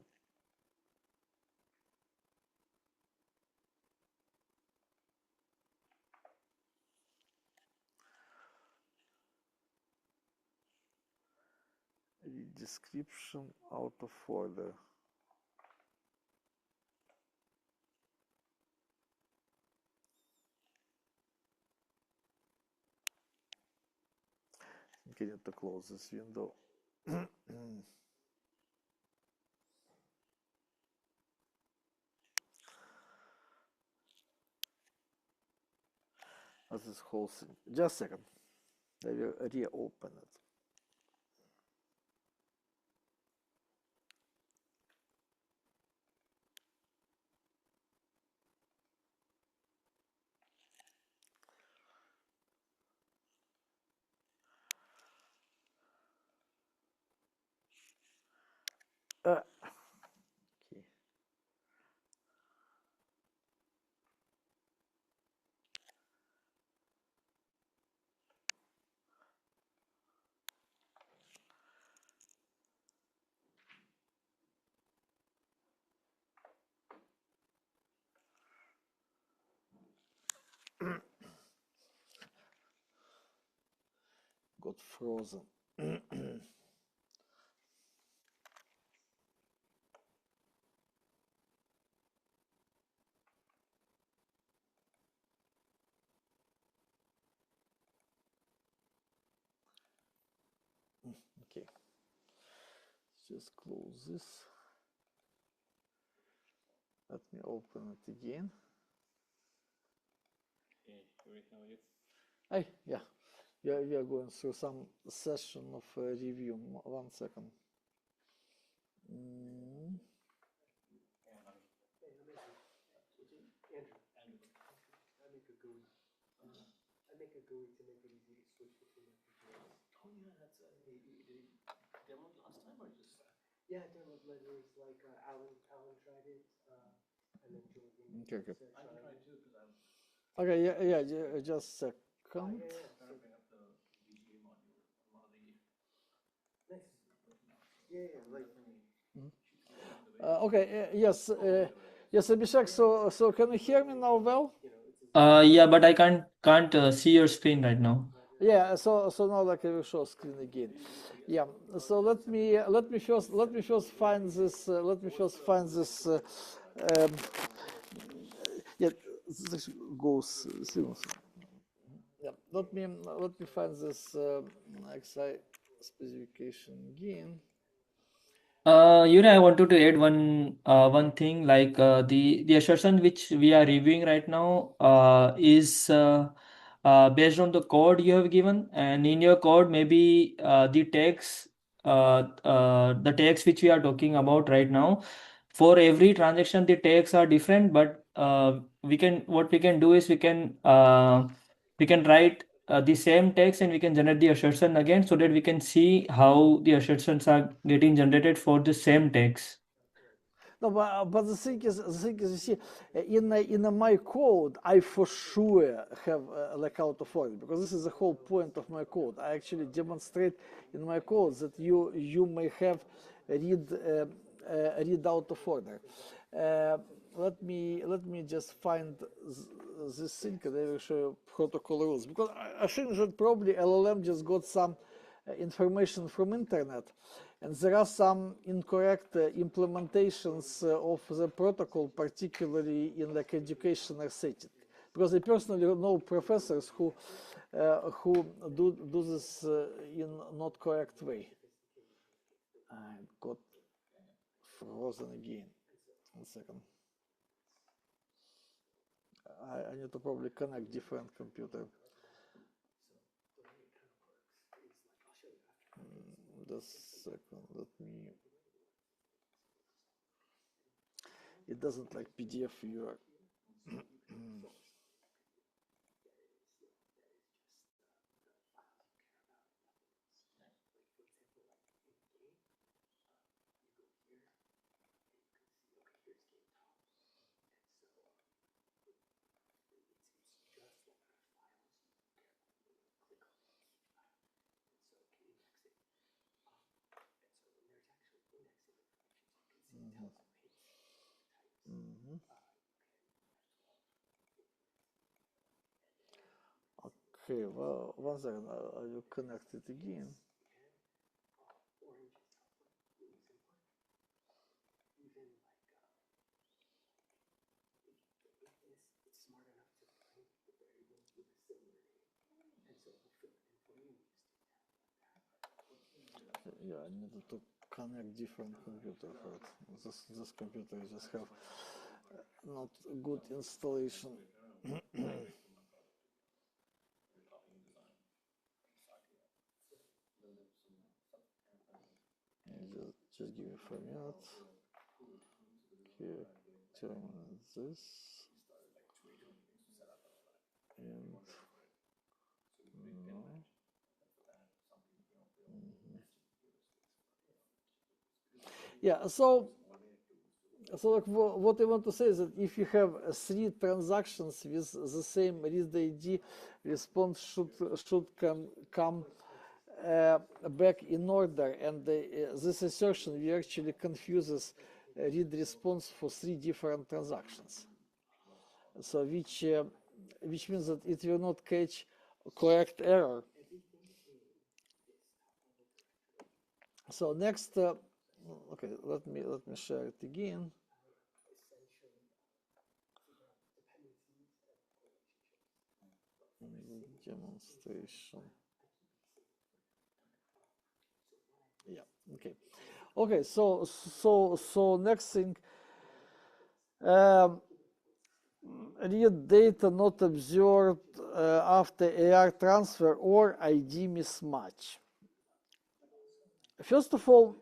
Description out of order. I need to close this window. What's this whole thing? Just a second. I will reopen it. Okay. Got frozen. Okay. Just close this. Let me open it again. Hey, Yuri, how are you? Hey, yeah. We are going through some session of review. 1 second. Okay, okay. Okay, yeah, just a second. Okay, yes, yes, Abhishek. So can you hear me now? Well, Yeah, but I can't see your screen right now. yeah. So now like I will show screen again. Yeah. So let me first find this. Let me first find this. Um, yeah, this goes. Yeah. Let me find this AXI specification again. Yuri, I wanted to add one thing like the assertion which we are reviewing right now is based on the code you have given, and in your code maybe the tags which we are talking about right now, for every transaction the tags are different, but what we can do is we can write the same text and we can generate the assertion again so that we can see how the assertions are getting generated for the same text. No, but the thing is, you see, in my code, I for sure have like out of order because this is the whole point of my code. I actually demonstrate in my code that you may have read out of order. Let me just find this thing and I will show you protocol rules because I think that probably LLM just got some information from internet and there are some incorrect implementations of the protocol, particularly in like educational setting. Because I personally know professors who do this in not correct way. I got frozen again. 1 second. I need to probably connect different computer. Just a second. Let me. It doesn't like PDF viewer. Mhm. Okay, well, 1 second. I will connect it again. Yeah, I needed to connect different computer for it. This computer just have not good installation. just give me 4 minutes. Here, terminate this. And no. Yeah, so like what I want to say is that if you have 3 transactions with the same read ID, response should come back in order, and this assertion actually confuses read response for 3 different transactions. So which means that it will not catch correct error. So next, okay, let me share it again. Demonstration. Yeah. Okay. So next thing, read data not observed after AR transfer or ID mismatch. First of all,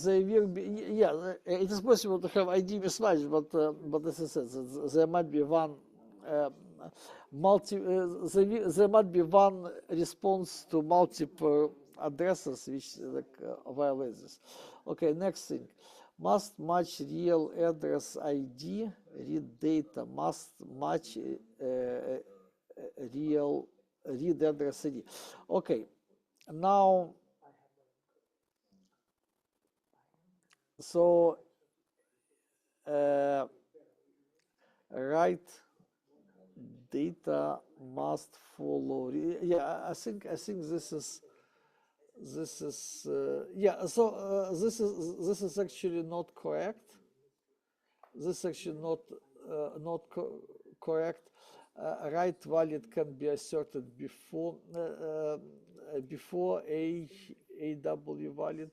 there will be, yeah, it is possible to have ID mismatch, but as I said, there might be one there might be one response to multiple addresses which violate this. Okay, next thing. Must match real address ID, read data, must match read address ID. Okay, now, so write data must follow. Yeah, I think this is yeah. So this is actually not correct. This is actually not correct. Right valid can be asserted before AW valid.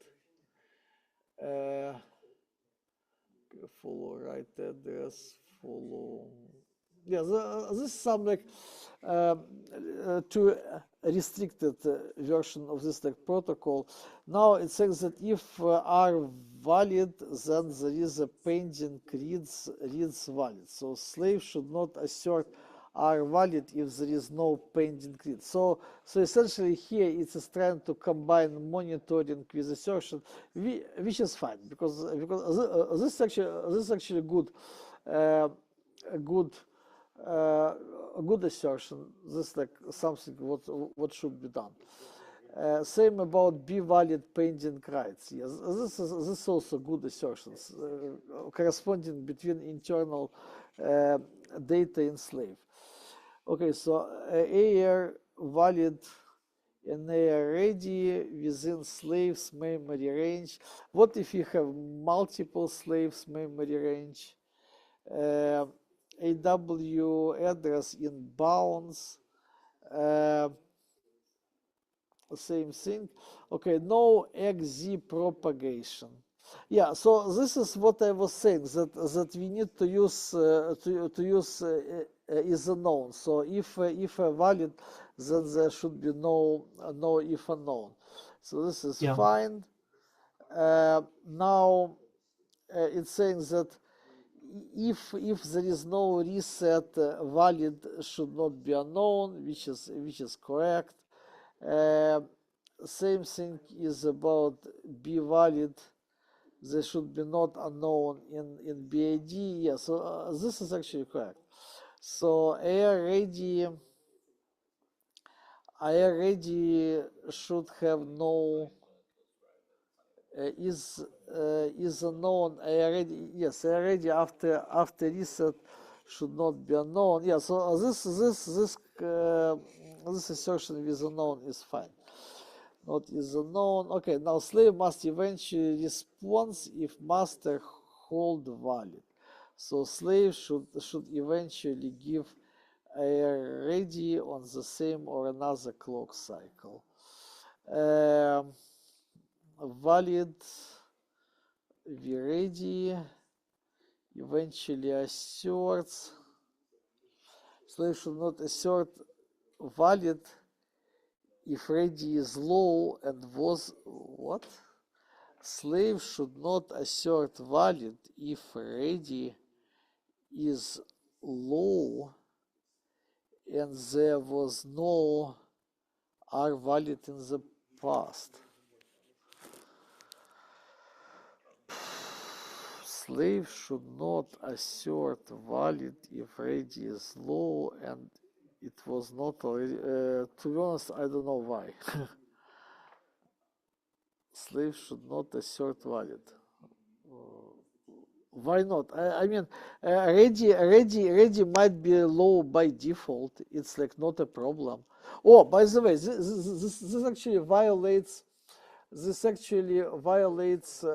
Follow right address, follow. Yeah, this is some like too restricted version of this like protocol. Now it says that if are valid, then there is a pending reads valid. So slave should not assert are valid if there is no pending read. So essentially here it is trying to combine monitoring with assertion, which is fine because this is actually good, a good assertion. This is like something what should be done. Same about be valid pending writes. Yes, this is also good assertions corresponding between internal data and slave. Okay, so AR valid and AR ready within slaves memory range. What if you have multiple slaves memory range? AW address in bounds. Same thing. Okay, no XZ propagation. Yeah, so this is what I was saying, that we need to use is unknown. So if valid, then there should be no if unknown. So this is fine. Now it's saying that if there is no reset, valid should not be unknown, which is correct. Same thing is about be valid. There should be not unknown in BID. Yeah, so this is actually correct. So AR ready should have no is unknown. AR ready, yes, AR ready after reset should not be unknown. Yeah, so this assertion with unknown is fine. Not is unknown. Okay, now slave must eventually respond if master hold valid. So slave should eventually give a ready on the same or another clock cycle. Valid v ready eventually asserts. Slave should not assert valid if ready is low and was what? Slave should not assert valid if ready is low and there was no are valid in the past. Slave should not assert valid if ready is low and it was not already. To be honest, I don't know why. Slave should not assert valid. Why not? I mean, ready might be low by default. It's like not a problem. Oh, by the way, this actually violates. This actually violates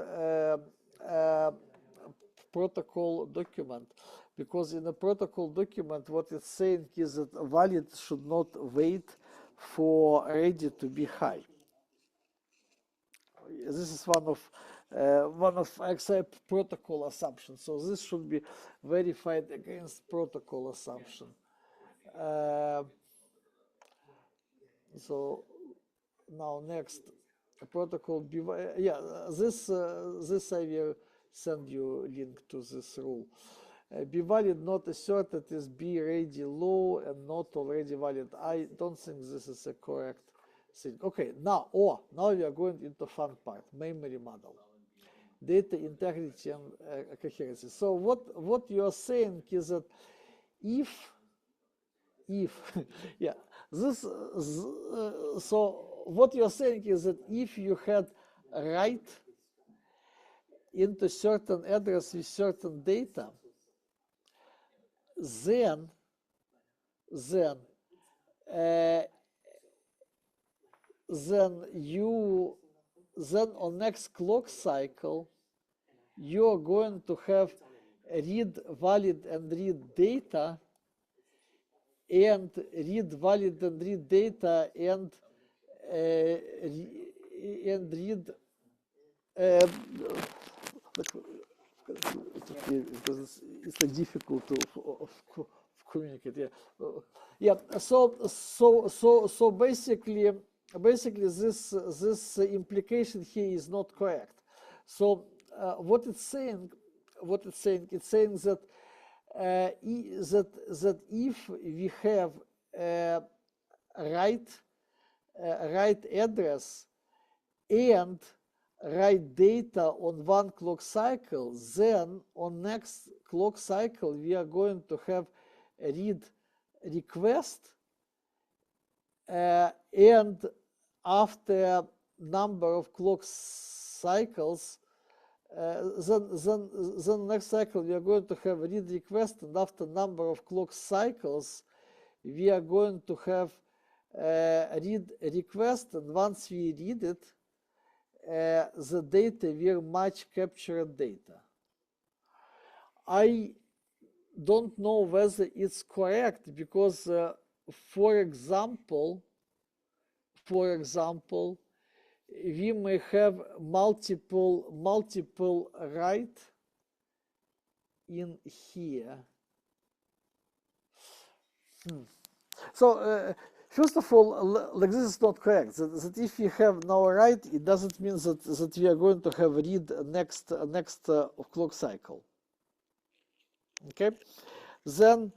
protocol document, because in a protocol document, what it's saying is that valid should not wait for ready to be high. This is one of AXI protocol assumptions. So this should be verified against protocol assumption. So now next protocol yeah, this I will send you link to this rule. Be valid not asserted is be ready low and not already valid. I don't think this is a correct thing. Okay, now we are going into fun part, memory model, data integrity and coherency. So what you are saying is that if yeah, so what you are saying is that if you had write into certain address with certain data, then on next clock cycle you are going to have read valid and read data, and read valid and read data, and read because it's like difficult to communicate. Yeah. So basically this implication here is not correct. So what it's saying that that if we have right address and write data on one clock cycle, then on next clock cycle we are going to have a read request, and after number of clock cycles, then next cycle we are going to have a read request, and after number of clock cycles we are going to have a read request, and once we read it, the data will match captured data. I don't know whether it's correct because, for example, we may have multiple write in here. So first of all, like this is not correct. That if we have now a write, it doesn't mean that we are going to have read next clock cycle. Okay, then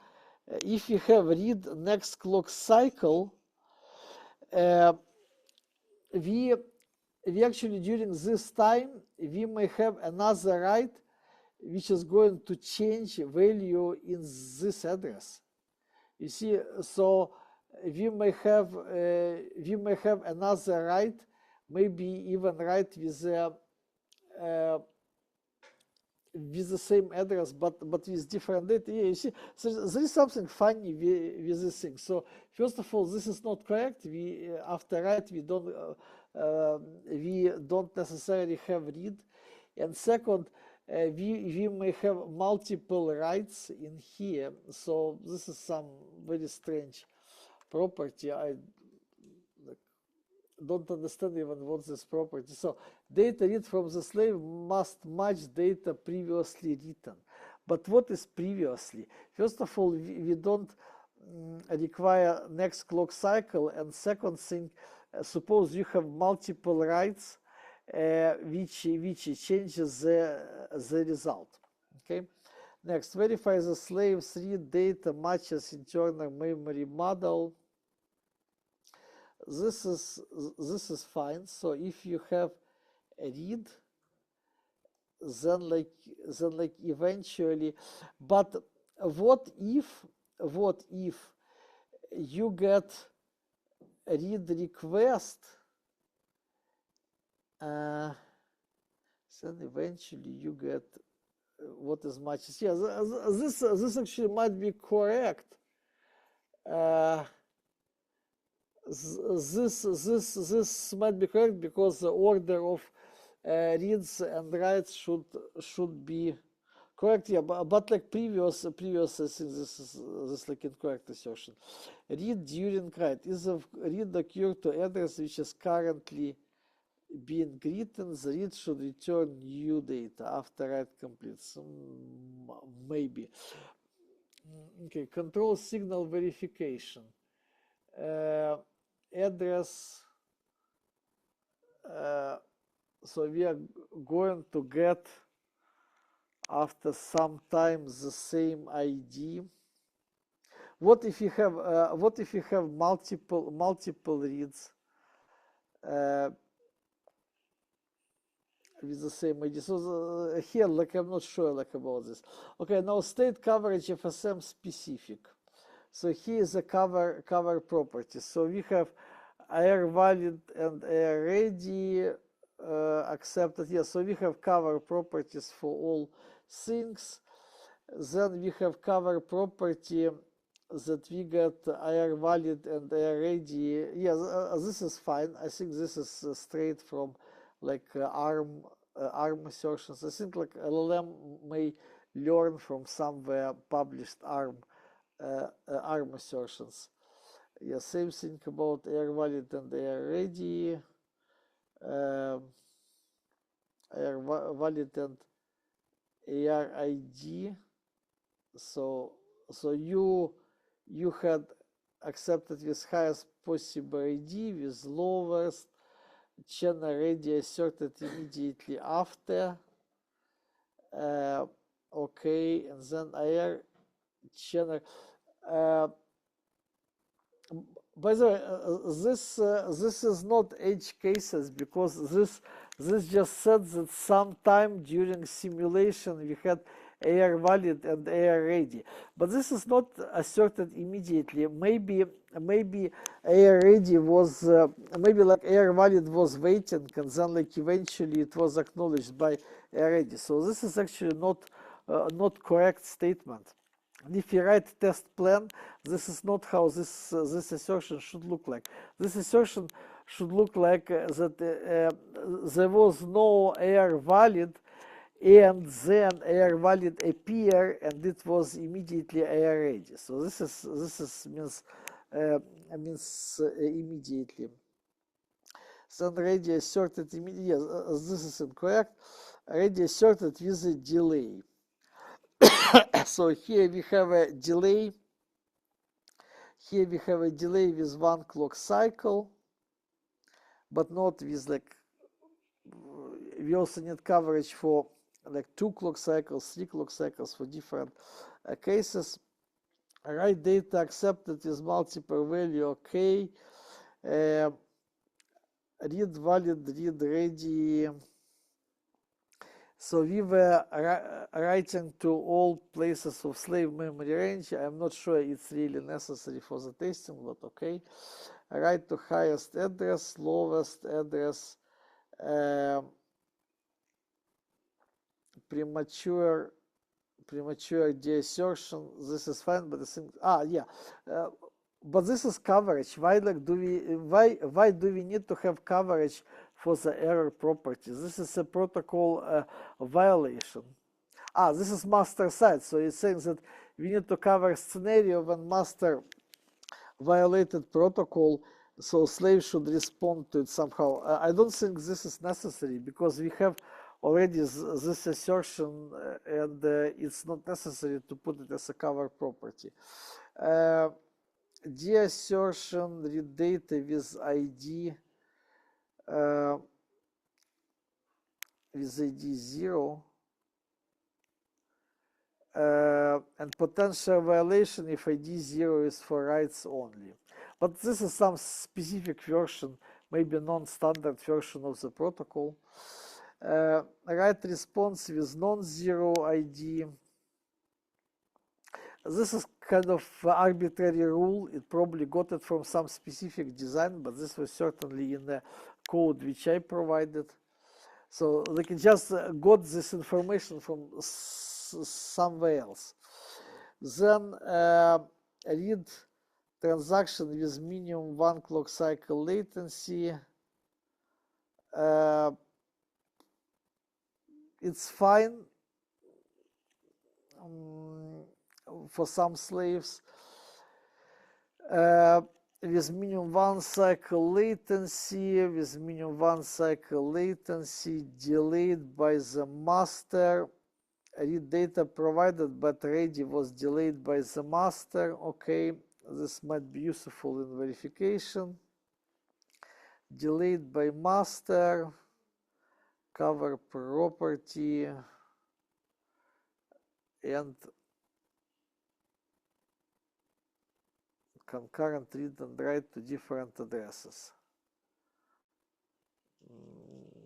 if you have read next clock cycle, we actually during this time we may have another write which is going to change value in this address. You see, so we may have another write, maybe even write with the same address, but with different data. Yeah, you see, so there is something funny with this thing. So first of all, this is not correct. We after write we don't necessarily have read, and second, we may have multiple writes in here. So this is some very strange property. I don't understand even what's this property. So data read from the slave must match data previously written. But what is previously? First of all, we don't require next clock cycle, and second thing, suppose you have multiple writes which changes the result. Okay. Next, verify the slave's read data matches internal memory model. This is fine. So if you have a read, then like eventually, but what if you get a read request, then eventually you get what is matches. Yeah, this actually might be correct. This might be correct because the order of reads and writes should be correct. Yeah, but like previous I think this is like incorrect assertion. Read during write is a read occur to address which is currently being written. The read should return new data after write completes. Maybe. Okay, control signal verification. Address, so we are going to get after some time the same ID. What if you have multiple reads with the same ID? So here, like, I'm not sure like about this. Okay, now state coverage FSM specific. So here is the cover properties. So we have AR valid and AR ready accepted. Yes, so we have cover properties for all things. Then we have cover property that we get AR valid and AR ready. Yes, this is fine. I think this is straight from like ARM assertions. I think like LLM may learn from somewhere published ARM assertions. Yeah, same thing about AR valid and AR ready. AR valid and AR ID. So you had accepted with highest possible ID, with lowest channel ready asserted immediately after. Okay, and then AR channel. By the way, this is not edge cases, because this just said that sometime during simulation we had AR valid and AR ready, but this is not asserted immediately. Maybe AR ready was maybe like AR valid was waiting, and then like eventually it was acknowledged by AR ready. So this is actually not correct statement. And if you write test plan, this is not how this assertion should look like. This assertion should look like that there was no AR valid, and then AR valid appear, and it was immediately AR ready. So this means immediately. Then ready asserted immediately. Yes, this is incorrect. Ready asserted with a delay. So here we have a delay. Here we have a delay with 1 clock cycle, but not with like, we also need coverage for like 2 clock cycles, 3 clock cycles for different cases. Write data accepted with multiple value, okay. Read valid, read ready. So we were writing to all places of slave memory range. I'm not sure it's really necessary for the testing, but okay. Write to highest address, lowest address, premature deassertion. This is fine, but I think but this is coverage. Why do we need to have coverage for the error properties? This is a protocol violation. This is master side, so it's saying that we need to cover scenario when master violated protocol, so slave should respond to it somehow. I don't think this is necessary, because we have already this assertion, and it's not necessary to put it as a cover property. Deassertion, read data with ID, with ID 0, and potential violation if ID 0 is for writes only. But this is some specific version, maybe non-standard version of the protocol. Write response with non-zero ID. This is kind of arbitrary rule. It probably got it from some specific design, but this was certainly in the code which I provided. So like it just got this information from somewhere else. Then read transaction with minimum 1 clock cycle latency. It's fine for some slaves. With minimum 1 cycle latency, delayed by the master. Read data provided but ready was delayed by the master. Okay, this might be useful in verification. Delayed by master, cover property. and concurrent read and write to different addresses.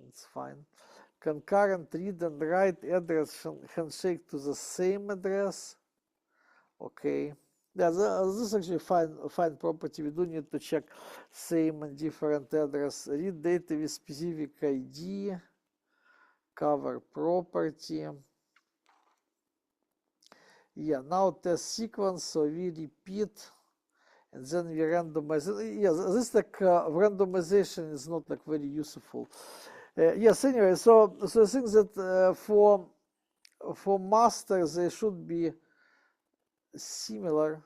It's fine. Concurrent read and write address handshake to the same address. Okay. Yeah, this is actually fine property. We do need to check same and different address. Read data with specific ID. Cover property. Yeah, now test sequence, so we repeat and then we randomize. Yeah, this like randomization is not like very useful. Yes, anyway, so I think that for master they should be similar.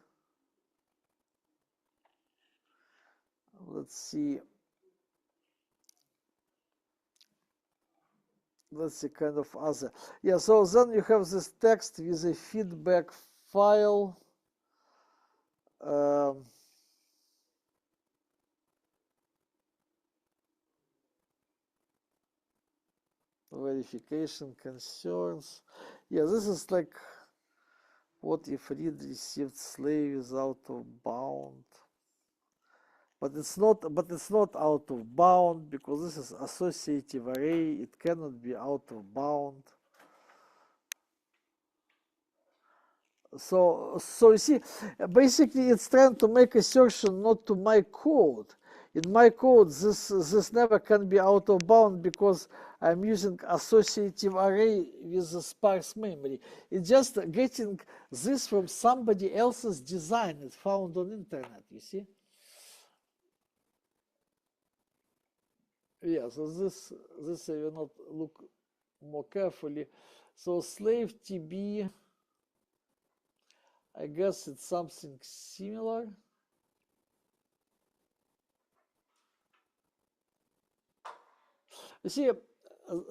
Let's see. Let's see, kind of other. Yeah, so then you have this text with a feedback file. Verification concerns. Yeah, this is like what if read received slave is out of bound. But it's not out of bound because this is associative array. It cannot be out of bound. So you see, basically it's trying to make assertion not to my code. In my code, this never can be out of bound because I'm using associative array with a sparse memory. It's just getting this from somebody else's design. It's found on internet, you see. Yeah, so this I will not look more carefully. So slave TB, I guess it's something similar. You see,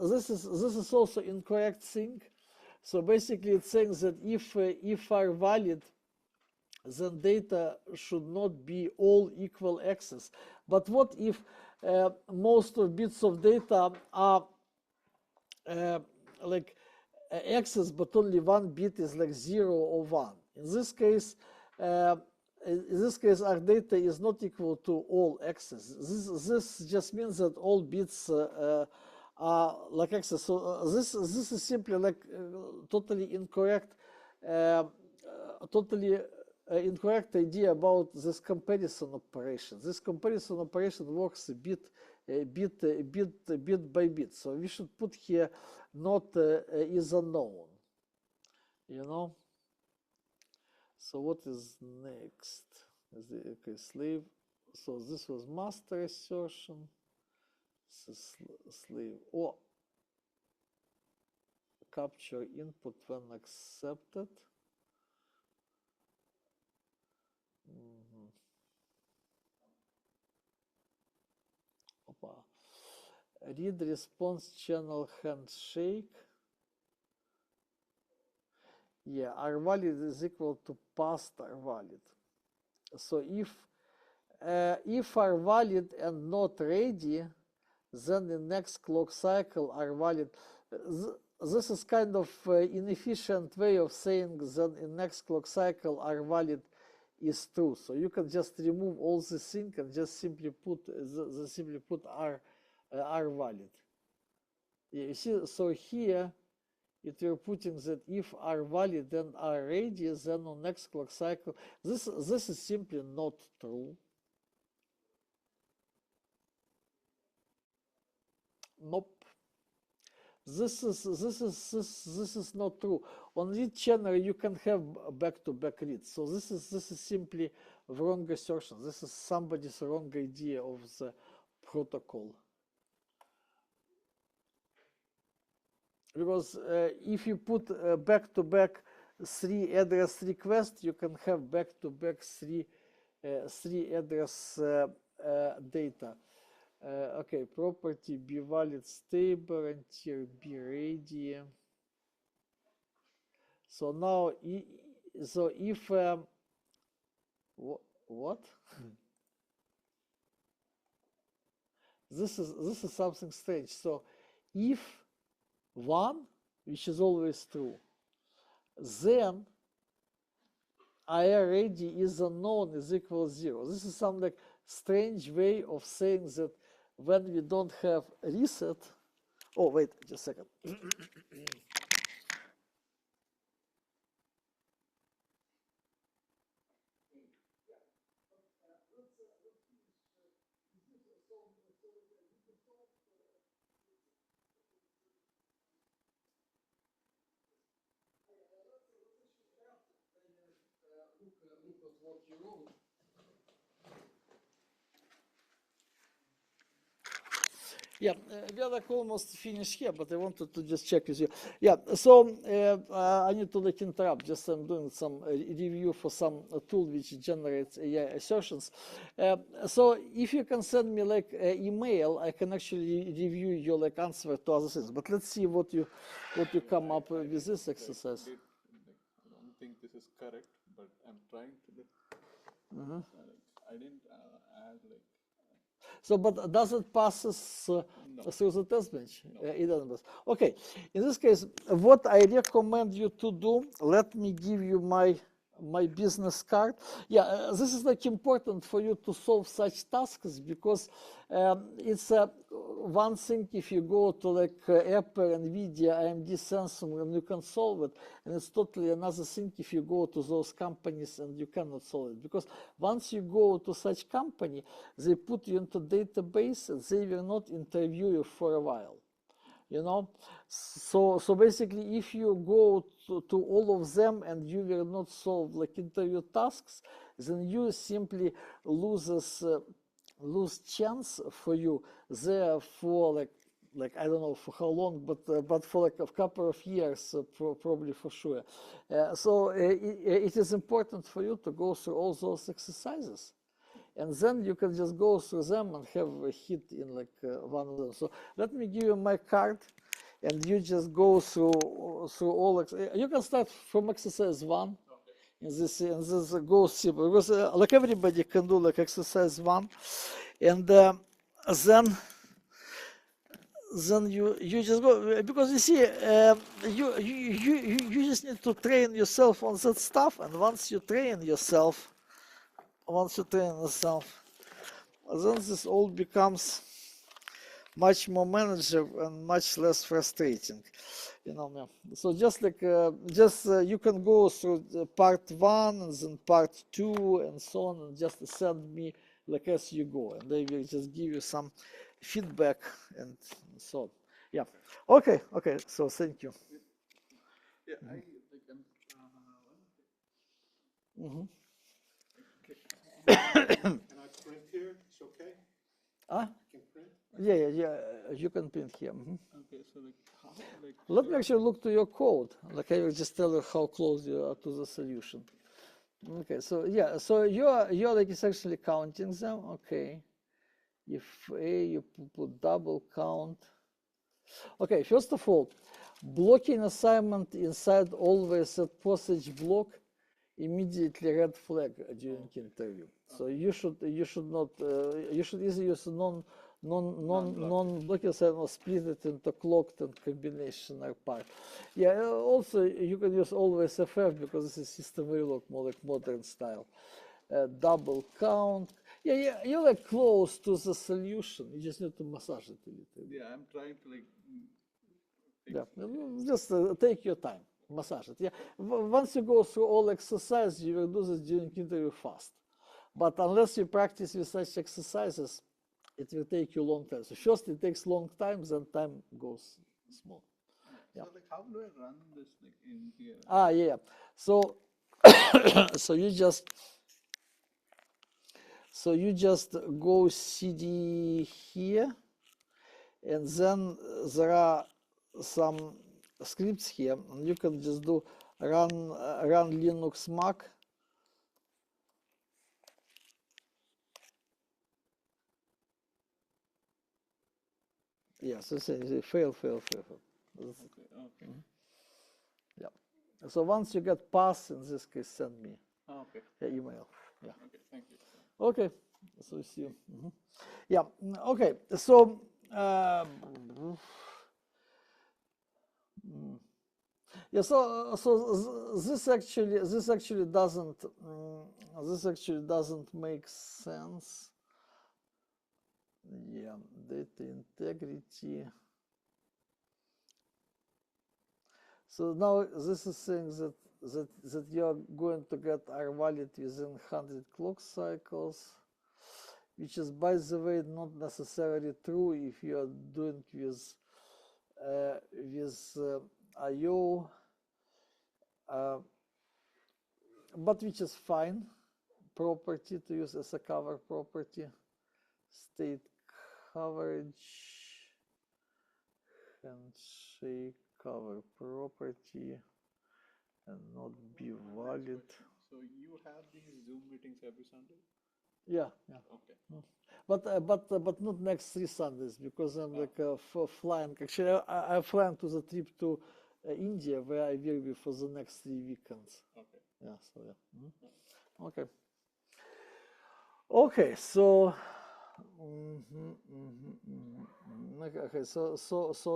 this is also incorrect thing. So basically, it's saying that if are valid, then data should not be all equal access. But what if most of bits of data are like access, but only one bit is like 0 or 1? In this case, our data is not equal to all access. This just means that all bits are like access. So this is simply like totally incorrect, incorrect idea about this comparison operation. This comparison operation works bit by bit. So we should put here not is unknown. You know. So what is next? Okay, slave. So this was master assertion. This is slave. Oh, capture input when accepted. Opa. Read response channel handshake. Yeah, R valid is equal to past R valid. So if are valid and not ready, then the next clock cycle are valid. This is kind of inefficient way of saying that in next clock cycle are valid is true. So you can just remove all this thing and just simply put are valid. Yeah, you see, so here if you're putting that if are valid and are ready, then on next clock cycle, this is simply not true. Nope. This is not true. On read channel you can have back-to-back reads. So this is simply wrong assertion. This is somebody's wrong idea of the protocol. Because if you put back-to-back 3 address requests, you can have back-to-back 3 address data. Okay, property be valid stable until be ready. So now, so if what? This is something strange. So if 1, which is always true, then IR ready is unknown is equal 0. This is some like strange way of saying that when we don't have reset. Oh, wait, just a second. Look at what you wrote. Yeah, we are like almost finished here, but I wanted to just check with you. Yeah, so I need to like interrupt. Just I'm doing some review for some tool which generates AI assertions. So if you can send me like an email, I can actually review your like answer to other things. But let's see what you come up with this exercise. I don't think this is correct, but I'm trying to. I didn't add like. So, but does it passes through the test bench? No. It doesn't pass. Okay. In this case, what I recommend you to do, let me give you my business card. Yeah, this is like important for you to solve such tasks because it's one thing if you go to like Apple, NVIDIA, AMD, Samsung, and you can solve it, and it's totally another thing if you go to those companies and you cannot solve it, because once you go to such company, they put you into database and they will not interview you for a while. You know, so basically, if you go to all of them and you will not solve like interview tasks, then you simply lose chance for you there for like I don't know for how long, but for like a couple of years, probably for sure. So it is important for you to go through all those exercises. And then you can just go through them and have a hit in like one of them. So let me give you my card, and you just go through all. You can start from exercise 1. Okay. In this go simple because like everybody can do like exercise 1, and then you just go because you see you just need to train yourself on that stuff, and once you train yourself. Then this all becomes much more manageable and much less frustrating, you know. So just like you can go through part 1 and then part 2 and so on, and just send me like as you go, and they will just give you some feedback and so on. Yeah. Okay. So thank you. Yeah, I like Mm-hmm. Can I print here? It's okay. Ah? Can print. Yeah. You can print here. Mm-hmm. Okay, so like how like. Let me actually look to your code. Like I will just tell you how close you are to the solution. Okay, so yeah, so you're like essentially counting them. Okay, if A you put double count. Okay, first of all, blocking assignment inside always at postage block, immediately red flag during interview. So you should not you should either use non-blocking assignment or split it into clocked and combinational part. Yeah, also you can use always FF because this is SystemVerilog, more like modern style. Double count. Yeah, you're like close to the solution. You just need to massage it a little bit. Yeah, I'm trying to like. Yeah, just take your time, massage it. Yeah, once you go through all exercises, you will do this during interview fast. But unless you practice with such exercises, it will take you a long time. So first it takes long time, then time goes small. Yeah. So like, how do I run this like in here? Yeah. So you just go CD here, and then there are some scripts here, and you can just do run Linux Mac. Yeah, so say fail. Okay. Yeah. So once you get pass, in this case, send me Okay. email. Yeah. Okay, thank you. Okay. So see you. Yeah. Okay. So Yeah, so this actually doesn't make sense. Yeah, data integrity. So now this is saying that you are going to get R valid within 100 clock cycles, which is, by the way, not necessarily true if you are doing with IO, but which is fine property to use as a cover property. State coverage, handshake cover property, and not be valid. So you have these Zoom meetings every Sunday? Yeah. Okay. But not next 3 Sundays, because I'm like flying. Actually, I'm flying to the trip to India, where I will be for the next 3 weekends. Okay. Yeah. So yeah. Okay. Okay. So. Okay. So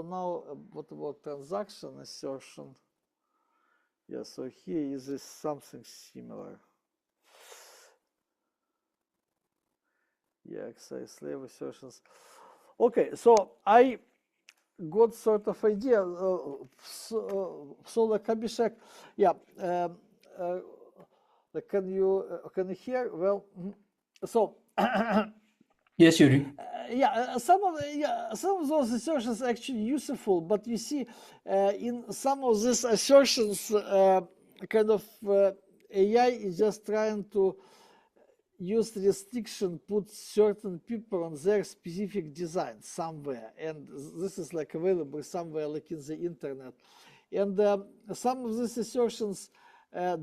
now, what about transaction assertion? Yeah. So here is something similar. Yeah, AXI slave assertions. Okay, so I got sort of idea. So like Abhishek, yeah. Can you hear? Well, so. Yes, Yuri. Some of those assertions are actually useful, but you see, in some of these assertions, kind of AI is just trying to use restriction, put certain people on their specific design somewhere, and this is like available somewhere like in the internet, and some of these assertions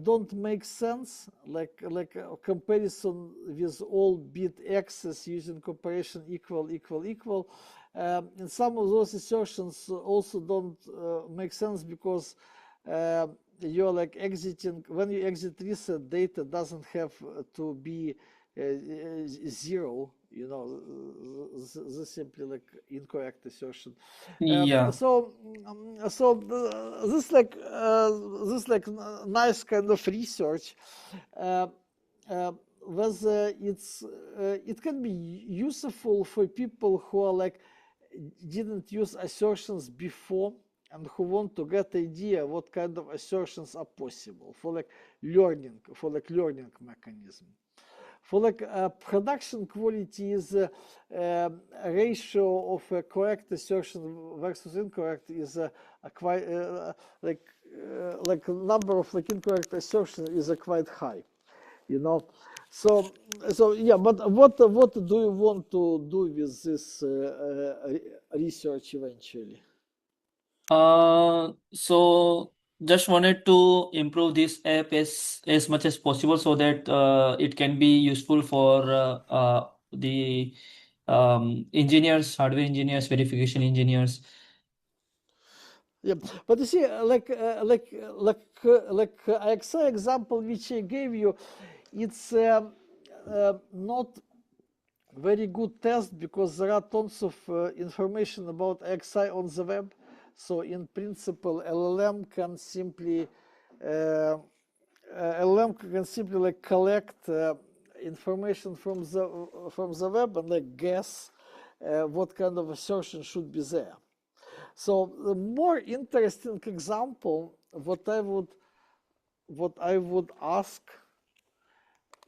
don't make sense, like a comparison with all bit access using comparison equal. And some of those assertions also don't make sense because you're like exiting, when you exit reset, data doesn't have to be 0, you know. This is simply like incorrect assertion. Yeah. This like nice kind of research, whether it can be useful for people who are like didn't use assertions before and who want to get idea what kind of assertions are possible for like learning mechanism. For like production quality is a ratio of a correct assertion versus incorrect is a quite like number of like incorrect assertions is a quite high, you know. So yeah, but what do you want to do with this research eventually? So just wanted to improve this app as much as possible so that it can be useful for the engineers, hardware engineers, verification engineers. Yeah, but you see, like AXI example which I gave you, it's not very good test because there are tons of information about AXI on the web. So in principle, LLM can simply like collect information from the web and like guess what kind of assertion should be there. So the more interesting example, what I would ask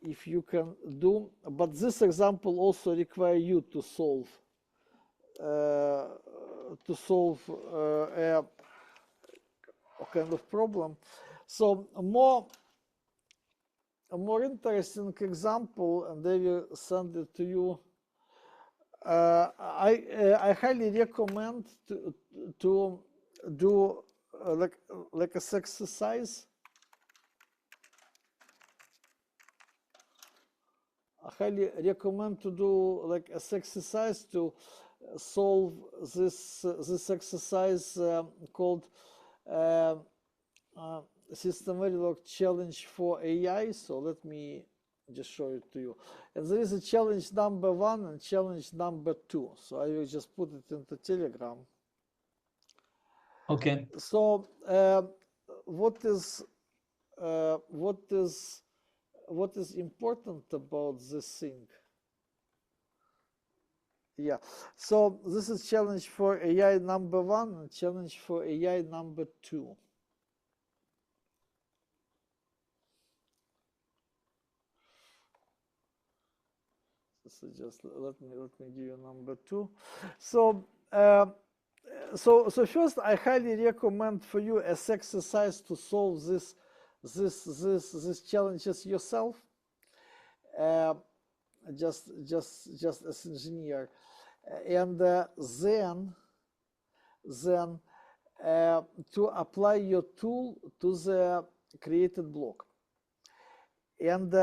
if you can do, but this example also require you to solve a kind of problem. So a more interesting example, and I will send it to you. I highly recommend to do like a exercise. I highly recommend to do like a exercise to solve this exercise called SystemVerilog challenge for AI. So let me just show it to you. And there is a challenge number 1 and challenge number 2. So I will just put it into Telegram. Okay. So what is important about this thing? Yeah, so this is challenge for AI number 1 and challenge for AI number 2. So just let me give you number 2. So so first, I highly recommend for you as exercise to solve these challenges yourself. Just as engineer, and then to apply your tool to the created block. And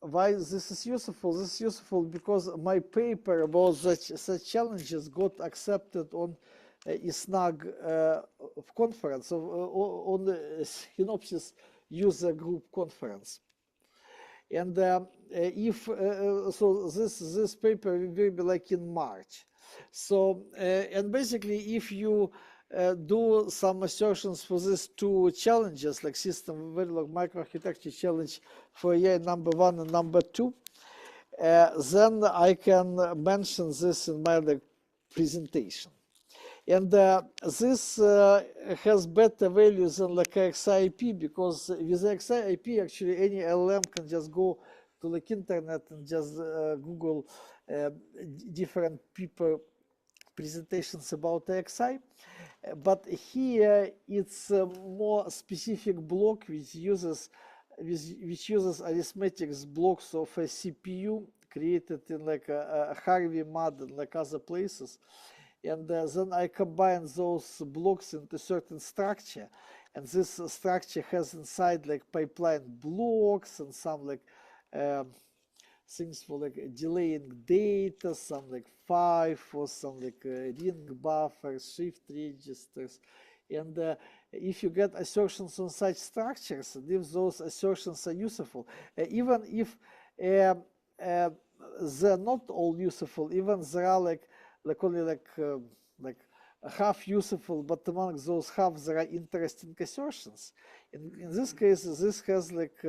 why this is useful? This is useful because my paper about such challenges got accepted on ISNAG conference, on the Synopsys user group conference. And if so, this paper will be like in March. So and basically, if you do some assertions for these 2 challenges, like SystemVerilog Microarchitecture challenge for AI number 1 and number 2, then I can mention this in my presentation. And this has better values than like AXI IP, because with AXI IP, actually any LLM can just go to like internet and just Google different people presentations about AXI. But here it's a more specific block which uses arithmetics blocks of a CPU created in like a Harvey mod and like other places. And then I combine those blocks into certain structure, and this structure has inside like pipeline blocks and some like things for like delaying data, some like 5 or some like ring buffers, shift registers. And if you get assertions on such structures, and if those assertions are useful, even if they're not all useful, even there are like only like half useful, but among those half there are interesting assertions. In this case, this has like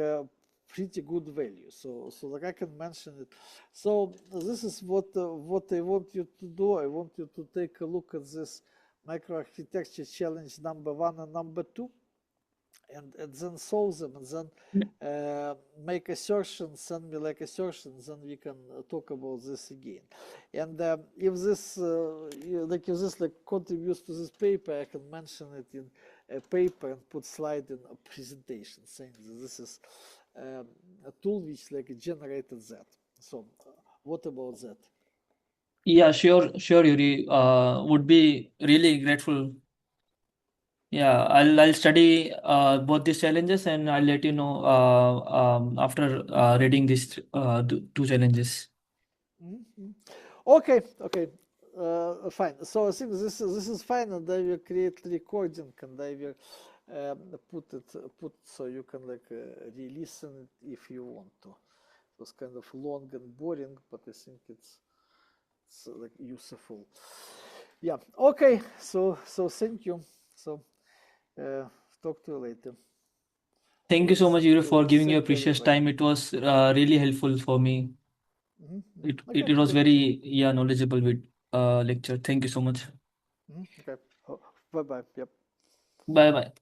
pretty good value. So like I can mention it. So this is what I want you to do. I want you to take a look at this microarchitecture challenge number 1 and number 2. And then solve them, and then make assertions, send me like assertions, and we can talk about this again. And if this contributes to this paper, I can mention it in a paper and put slide in a presentation saying that this is a tool which like generated that. So what about that? Yeah, sure, Yuri. Would be really grateful. Yeah, I'll study both these challenges, and I'll let you know after reading these 2 challenges. Okay, fine. So I think this is fine, and I will create recording, and I will put so you can like re-listen it if you want to. It was kind of long and boring, but I think it's like useful. Yeah. Okay. So thank you. So talk to you later. Thank you so much, Yuri, for giving your Thank you, precious everybody. time. It was really helpful for me. Okay, It was thank you. very knowledgeable with lecture. Thank you so much. Okay. Bye bye. Yep. Bye bye.